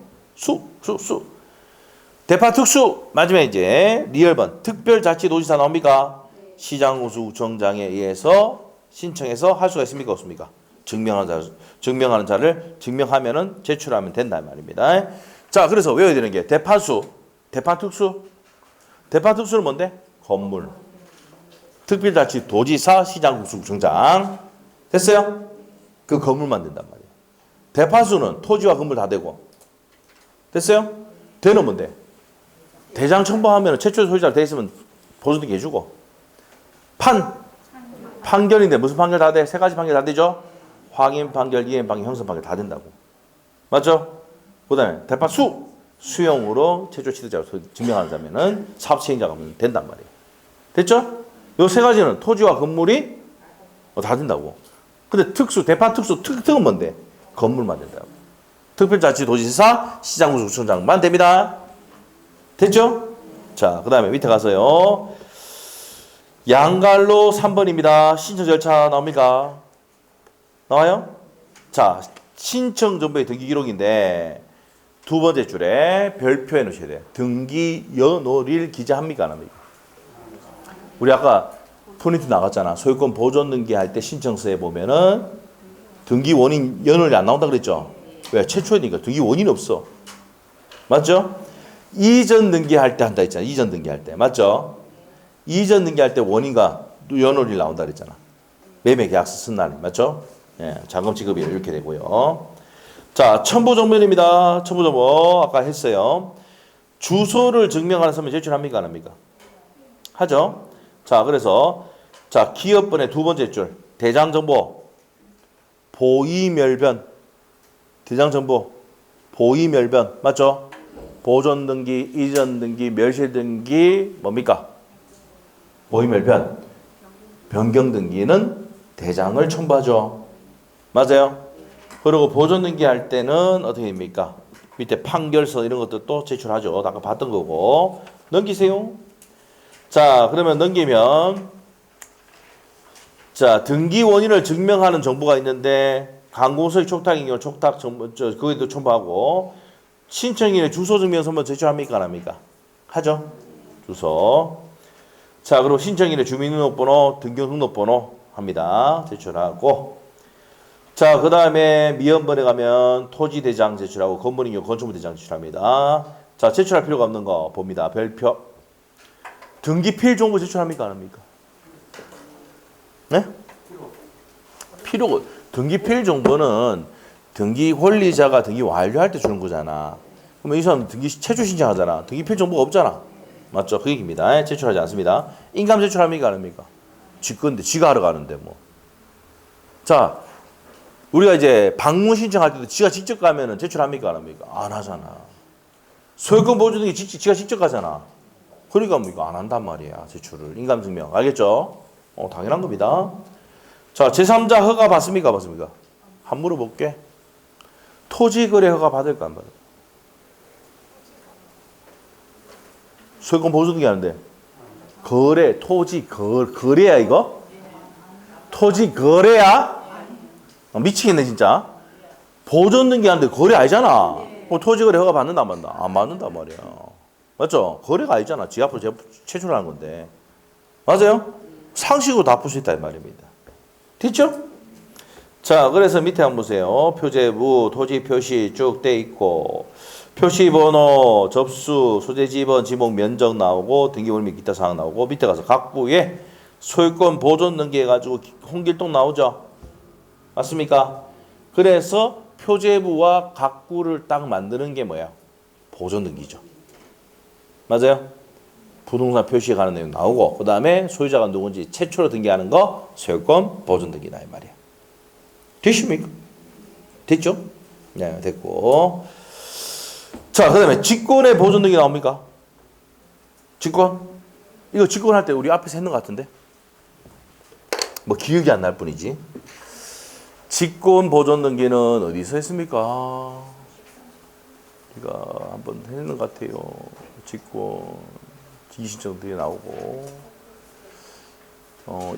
대파 특수 마지막에 이제 리얼번 특별자치도지사 나옵니까? 시장구청장에 의해서 신청해서 할 수가 있습니까? 없습니까? 증명하는 자를 증명하면은 제출하면 된다는 말입니다. 자, 그래서 외워야 되는 게 대판수, 대판특수는 뭔데? 건물, 특별자치도지사, 시장구청장 됐어요? 그 건물만 된단 말이에요. 대판수는 토지와 건물 다 되고 됐어요? 대는 뭔데? 대장 첨부하면 최초 소유자로 돼 있으면 보존등기 해주고 판결인데 무슨 판결 다 돼? 세 가지 판결 다 되죠? 확인 판결, 이행 판결, 형성 판결 다 된다고. 맞죠? 그 다음에 대파 수용으로 최초 취득자로 증명하는 자면은 사업 시행자가 된단 말이에요. 됐죠? 요 세 가지는 토지와 건물이 다 된다고. 근데 대파 특은 뭔데? 건물만 된다고. 특별자치도지사, 시장구청장만 됩니다. 됐죠? 자, 그 다음에 밑에 가서요. 양갈로 3번입니다. 신청 절차 나옵니까? 나와요? 자, 신청 정보의 등기 기록인데 두 번째 줄에 별표해 놓으셔야 돼요. 등기 연월일 기재합니까? 안 합니까? 우리 아까 프린트 나갔잖아. 소유권 보존 등기할 때 신청서에 보면은 등기 원인 연월이 안 나온다 그랬죠? 왜? 최초니까 등기 원인 없어. 맞죠? 이전 등기할 때 한다 했잖아. 이전 등기할 때. 맞죠? 이전 등기할 때 원인과 연월이 나온다 그랬잖아. 매매 계약서 쓴 날. 맞죠? 예, 잔금 지급이 이렇게 되고요. 자, 첨부정보입니다. 첨부정보 아까 했어요. 주소를 증명하는 서면 제출합니까? 안 합니까? 하죠. 자, 그래서 자, 기업번의 두 번째 줄 대장정보 보이멸변 대장정보 보이멸변 맞죠? 보존등기, 이전등기, 멸실등기 뭡니까? 보이멸변 변경등기는 대장을 첨부하죠. 맞아요? 그리고 보존등기 할 때는 어떻게 됩니까? 밑에 판결서 이런 것도 제출하죠. 아까 봤던 거고. 넘기세요. 자, 그러면 넘기면 자, 등기 원인을 증명하는 정보가 있는데 강공서의 촉탁인 경우 촉탁 정보 그것도 첨부하고 신청인의 주소 증명서면 제출합니까? 안 합니까? 하죠. 주소. 자, 그리고 신청인의 주민등록번호, 등기등록번호 합니다. 제출하고 자, 그 다음에 미연번에 가면 토지대장 제출하고 건물인 경우 건축물대장 제출합니다. 자, 제출할 필요가 없는 거 봅니다. 별표. 등기필 정보 제출합니까? 안 합니까? 네? 필요가 등기필 정보는 등기 권리자가 등기 완료할 때 주는 거잖아. 그러면 이 사람 등기 최초 신청하잖아. 등기필 정보가 없잖아. 맞죠? 그 얘기입니다. 제출하지 않습니다. 인감 제출합니까? 안 합니까? 지 건데 지가 하러 가는데 뭐. 자, 우리가 이제 방문 신청할 때도 지가 직접 가면은 제출합니까? 안 합니까? 안 하잖아. 소유권 보여주는 게 지가 직접 가잖아. 그러니까 뭐 이거 안 한단 말이야. 제출을. 인감증명. 알겠죠? 당연한 겁니다. 자, 제3자 허가 받습니까? 받습니까? 한 물어볼게. 토지거래 허가 받을까? 안 받을까? 소유권 보여주는 하는데. 거래, 토지, 거래야 이거? 토지 거래야? 미치겠네 진짜. 보존 등기하는데 거래 아니잖아. 토지거래 허가 받는다 안 받는다? 안 받는단 말이야. 맞죠? 거래가 아니잖아. 지 앞으로 제출하는 건데. 맞아요? 상식으로 다 풀 수 있다 이 말입니다. 됐죠? 자, 그래서 밑에 한번 보세요. 표제부, 토지 표시 쭉 돼 있고 표시번호, 접수, 소재지번, 지목, 면적 나오고 등기물 및 기타 사항 나오고 밑에 가서 각부에 소유권 보존 등기해가지고 홍길동 나오죠? 맞습니까? 그래서 표제부와 각부를 딱 만드는 게 뭐야? 보존 등기죠. 맞아요? 부동산 표시에 관한 내용 나오고 그 다음에 소유자가 누군지 최초로 등기하는 거 소유권 보존 등기다 이 말이야. 됐습니까? 됐죠? 네, 됐고. 자, 그 다음에 직권의 보존 등기 나옵니까? 직권? 이거 직권할 때 우리 앞에서 했는 것 같은데? 뭐 기억이 안 날 뿐이지. 직권 보존 등기는 어디서 했습니까? 우리가 한번 했는 것 같아요. 직권 이신청 등기 나오고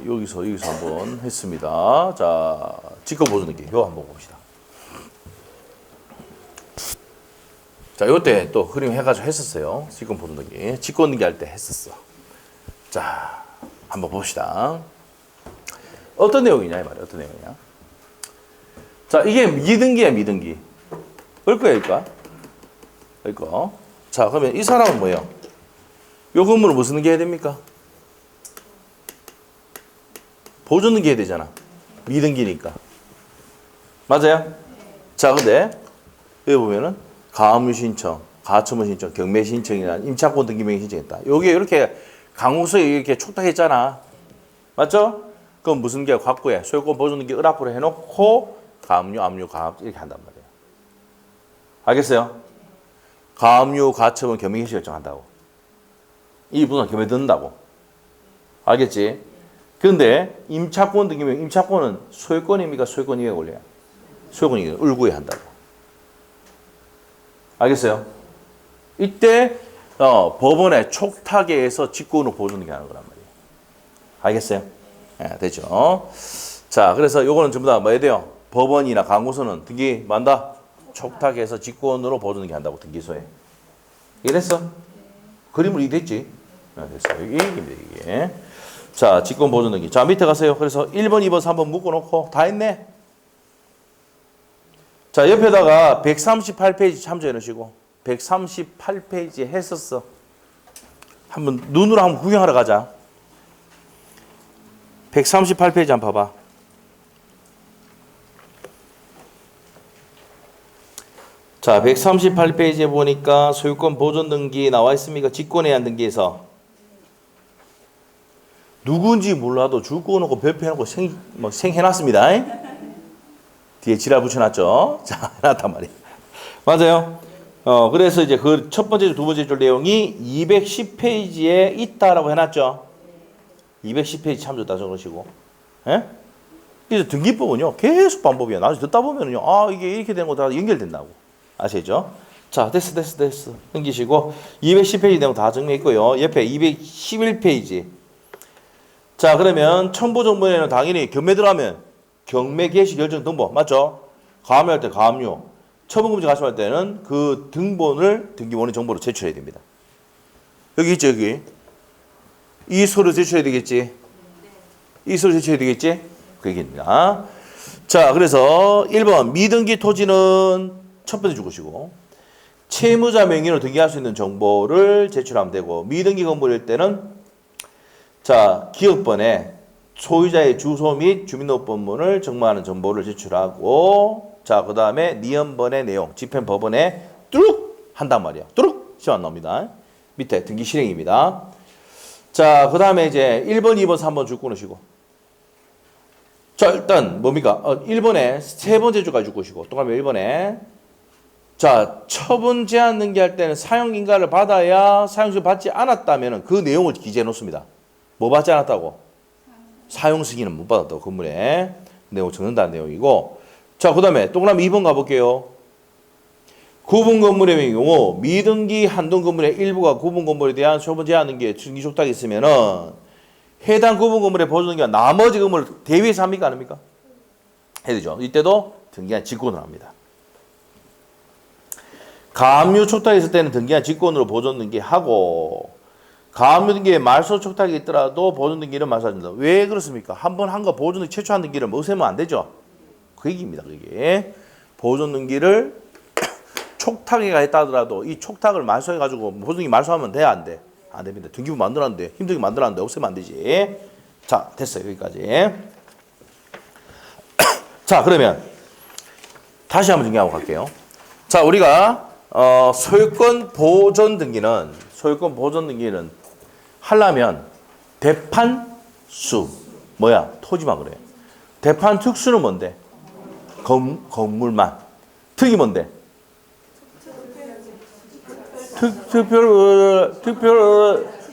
여기서 한번 했습니다. 자, 직권 보존 등기 이거 한번 봅시다. 자, 요때 또 흐림 해가지고 했었어요. 직권 보존 등기, 직권 등기 할 때 했었어. 자, 한번 봅시다. 어떤 내용이냐 이 말이야. 어떤 내용이냐? 자, 이게 미등기야 미등기. 얼거야 일까? 얼거. 자, 그러면 이 사람은 뭐예요? 요 건물을 무슨 등기 해야 됩니까? 보존 등기 해야 되잖아. 미등기니까. 맞아요? 자, 근데 여기 보면은 가압류 신청, 가처분 신청, 경매 신청이나 임차권 등기 명의 신청했다. 요게 이렇게 강우서에 이렇게 촉탁했잖아. 맞죠? 그럼 무슨 게 확보해? 소유권 보존 등기 을앞으로 해놓고 가압류, 압류, 가압 이렇게 한단 말이에요. 알겠어요? 가압류, 가처분, 경매 신청 결정한다고. 이 부분은 경매 듣는다고. 알겠지? 그런데 임차권 등기 명의 임차권은 소유권입니까? 소유권 이외에 올려야? 소유권 이외에 을구에 한다고. 알겠어요? 이때 법원의 촉탁에 의해서 직권으로 보존 등기 하는 거란 말이에요. 알겠어요? 네, 되죠? 자, 그래서 요거는 전부 다 뭐 해야 돼요? 법원이나 강구소는 등기 만다 촉탁해서 직권으로 보존 등기 한다고 등기소에. 이해됐어? 그림으로 이해됐지? 네, 됐어요. 이게 얘기입니다, 이게. 자, 직권 보존 등기. 자, 밑에 가세요. 그래서 1번, 2번, 3번 묶어놓고 다 했네. 자, 옆에다가 138페이지 참조해 놓으시고 138페이지 했었어. 한번 눈으로 한번 구경하러 가자. 138페이지 한번 봐봐. 자, 138페이지에 보니까 소유권 보존 등기 나와 있습니까? 직권해야 등기에서 누군지 몰라도 줄 꺼놓고 별표해놓고 생해놨습니다. 뒤에 지랄 붙여놨죠. 자, 해놨단 말이야. 맞아요. 그래서 이제 그 첫 번째 줄, 두 번째 줄 내용이 210페이지에 있다라고 해놨죠. 210페이지 참조다 적으시고. 예? 그래서 등기법은요, 계속 반복이야. 나중에 듣다 보면은요, 아, 이게 이렇게 되는 거 다 연결된다고. 아시죠? 자, 됐어. 넘기시고, 210페이지 내용 다 정리했고요. 옆에 211페이지. 자, 그러면 첨부정보에는 당연히 경매 들어가면 경매 개시 결정 등본 맞죠? 가압류할 때 가압류, 처분금지 가심할 때는 그 등본을 등기원의 정보로 제출해야 됩니다. 여기 있죠, 여기. 이 서류 제출해야 되겠지? 이 서류 제출해야 되겠지? 그 얘기입니다. 자, 그래서 1번 미등기 토지는 첫 번째 줄 것이고 채무자 명의로 등기할 수 있는 정보를 제출하면 되고 미등기 건물일 때는 자, 기업번에 소유자의 주소 및 주민등록번호를 정보하는 정보를 제출하고 자, 그 다음에 니은번의 내용, 집행법원에 뚜룩 한단 말이야. 뚜룩 시험 안 나옵니다. 밑에 등기 실행입니다. 자, 그 다음에 이제 1번, 2번, 3번 줄 끊으시고 자, 일단 뭡니까? 1번에 세 번째 줄까지 줄 것이고 또 가면 1번에 자, 처분 제한 등기할 때는 사용인가를 받아야 사용승인 받지 않았다면 그 내용을 기재해 놓습니다. 뭐 받지 않았다고? 사용 승인은 못 받았다고 건물에 내용 적는다는 내용이고 자, 그 다음에 동그라미 2번 가볼게요. 구분 건물의 경우 미등기 한동 건물의 일부가 구분 건물에 대한 처분 제한 등기에 등기 촉탁이 있으면은 해당 구분 건물의 보존 등기가 나머지 건물을 대위해서 합니까 안 합니까? 해야 되죠. 이때도 등기한 직권을 합니다. 가압류 촉탁이 있을 때는 등기한 직권으로 보존 등기하고 가압류 등기에 말소 촉탁이 있더라도 보존 등기를 말소합니다. 왜 그렇습니까? 한번 한 거 보존 등기 최초한 등기를 없애면 안 되죠. 그 얘기입니다. 그게 보존 등기를 촉탁이 했다 하더라도 이 촉탁을 말소해 가지고 보존 등기 말소하면 돼 안 돼? 안 됩니다. 등기부 만들었는데 힘들게 만들었는데 없애면 안 되지. 자, 됐어요. 여기까지. 자, 그러면 다시 한번 정리하고 갈게요. 자, 우리가 소유권 보존 등기는 하려면 대판수 뭐야? 토지만 그래. 대판 특수는 뭔데? 건물만. 특이 뭔데?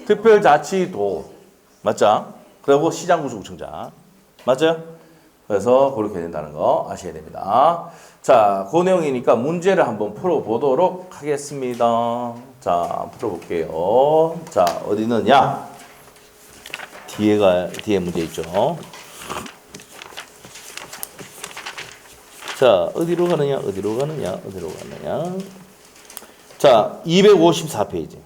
특별자치도 맞죠? 그리고 시장구수구청장 맞아요? 그래서 그렇게 된다는 거 아셔야 됩니다. 자, 그 내용이니까 문제를 한번 풀어보도록 하겠습니다. 자, 풀어볼게요. 자, 어디 있느냐? 뒤에 문제 있죠. 자, 어디로 가느냐? 자, 254페이지.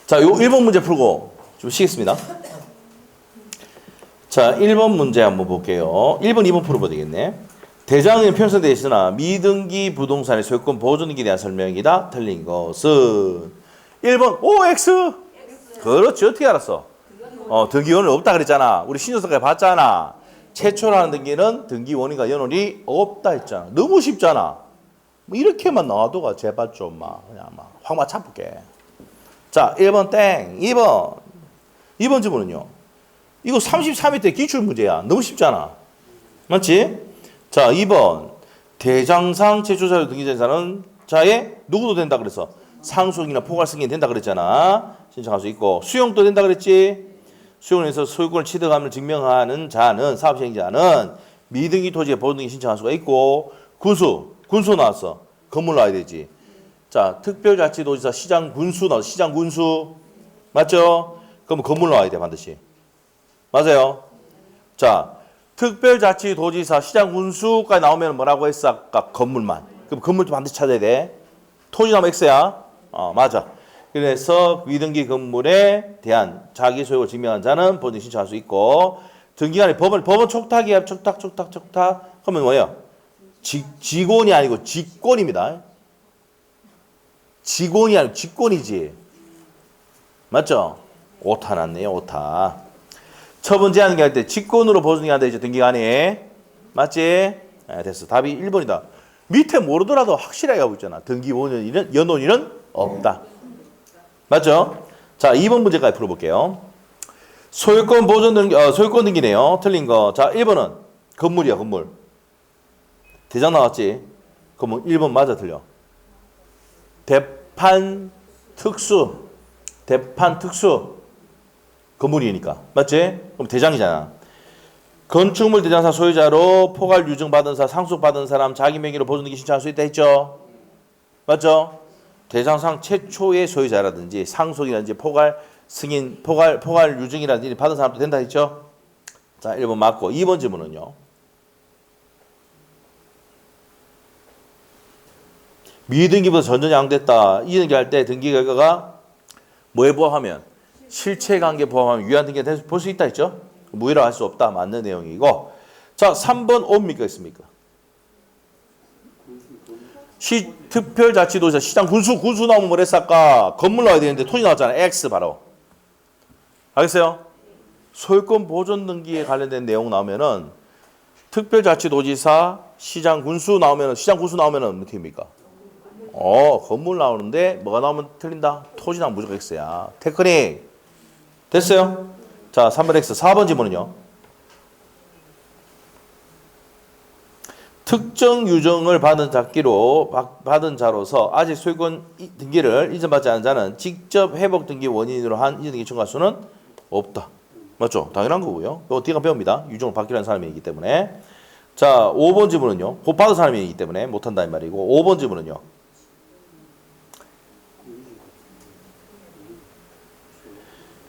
자, 요 1번 문제 풀고 좀 쉬겠습니다. 자, 1번 문제 한번 볼게요. 1번, 2번 풀어봐야 되겠네. 대장은 편성되어 있으나 미등기 부동산의 소유권 보존 등기에 대한 설명이다. 틀린 것은 1번 OX. 그렇지. 어떻게 알았어? 등기원은 없다 그랬잖아. 우리 신조서까지 봤잖아. 최초라는 등기는 등기원인과 연원이 없다 했잖아. 너무 쉽잖아. 뭐 이렇게만 나와도가 제발 좀 그냥 확 맞춰볼게. 자, 1번 땡. 2번 질문은요. 이거 33회 때 기출문제야. 너무 쉽잖아. 맞지? 자, 2번. 대장상 최초자료 등기자는 자의 누구도 된다 그래서 상속이나 포괄 승인이 된다 그랬잖아. 신청할 수 있고. 수용도 된다 그랬지? 수용을 해서 소유권을 취득함을 증명하는 자는, 사업시행자는 미등기 토지에 보존등기 신청할 수가 있고, 군수 나왔어. 건물 나와야 되지. 자, 특별자치도지사 시장군수 나왔어. 시장군수. 맞죠? 그럼 건물 나와야 돼, 반드시. 맞아요? 자, 특별자치도지사 시장군수까지 나오면 뭐라고 했어? 아까 건물만. 그럼 건물도 반드시 찾아야 돼. 토지 나오면 X야. 맞아. 그래서 위등기 건물에 대한 자기 소유를 증명한 자는 보증 신청할 수 있고 등기관이 법원 촉탁이야. 촉탁. 그러면 뭐예요? 직원이 아니고 직권입니다. 직원이 아니고 직권이지. 맞죠? 오타 났네요. 오타. 처분 제한기 할 때 직권으로 보증이 한다 이제 등기관이. 맞지? 네, 됐어. 답이 1번이다. 밑에 모르더라도 확실하게 하고 있잖아. 등기 연원일은 없다. 맞죠? 자, 2번 문제까지 풀어볼게요. 소유권 보존 등기, 소유권 등기네요. 틀린 거. 자, 1번은 건물이야, 건물. 대장 나왔지? 그러면 1번 맞아, 틀려. 대판 특수. 건물이니까. 맞지? 그럼 대장이잖아. 건축물 대장사 소유자로 포괄 유증받은 사, 상속받은 사람 자기 명의로 보존 등기 신청할 수 있다 했죠? 맞죠? 대장상 최초의 소유자라든지 상속이라든지 포괄 승인, 포괄 유증이라든지 받은 사람도 된다 했죠? 자, 1번 맞고 2번 질문은요. 미등기보다 전전이 양됐다. 이등기 할 때 등기 결과가 뭐에 부합하면 실체관계 부합하면 유한등기가 볼 수 있다 했죠? 무효라고 할 수 없다. 맞는 내용이고. 자, 3번 옵니까 있습니까? 특별자치도시장 시장 군수 나오면 뭐랬을까 건물 나와야 되는데 토지 나왔잖아. X 바로. 알겠어요? 소유권 보존 등기에 관련된 내용 나오면은 특별자치도지사 시장 군수 나오면은 어떻게 됩니까? 건물 나오는데 뭐가 나오면 틀린다. 토지 나오면 무조건 X야. 테크닉. 됐어요? 자, 3번 X. 4번 지문은요. 특정 유정을 받은 자로서 아직 소유권 등기를 이전받지 않은 자는 직접 회복 등기 원인으로 한 이전 등기 청구할 수는 없다. 맞죠? 당연한 거고요. 이거 뒤가 배웁니다. 유정을 받기로 한 사람이기 때문에. 자, 5번 지문은요. 곧 받은 사람이기 때문에 못한다 이 말이고. 5번 지문은요.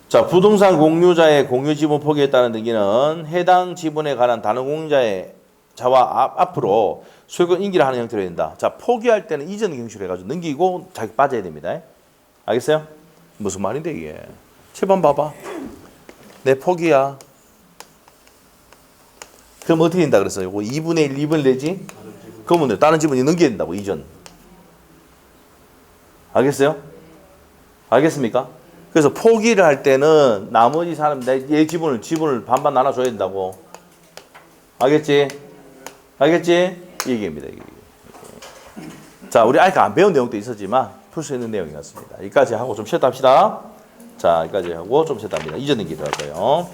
자, 부동산 공유자의 공유 지분 포기에 따른 등기는 해당 지분에 관한 다른 공유자의 자와 앞으로 소유권 인기를 하는 형태로 된다. 자, 포기할 때는 이전 경시로 해가지고 넘기고 자기 빠져야 됩니다. 알겠어요? 무슨 말인데 이게? 7번 봐봐. 내 포기야. 그럼 어떻게 된다 그랬어? 요거 2분의 1, 2분의 내지? 그러면 다른 지분이 넘겨야 된다고, 이전. 알겠어요? 알겠습니까? 그래서 포기를 할 때는 나머지 사람 얘 지분을 반반 나눠줘야 된다고. 알겠지? 알겠지? 이 얘기입니다. 이게. 자, 우리 아직 안 배운 내용도 있었지만 풀 수 있는 내용이 같습니다. 여기까지 하고 좀 쉬었다 합시다. 자, 여기까지 하고 좀 쉬었다 합니다. 이전 등기 들어갈 거예요.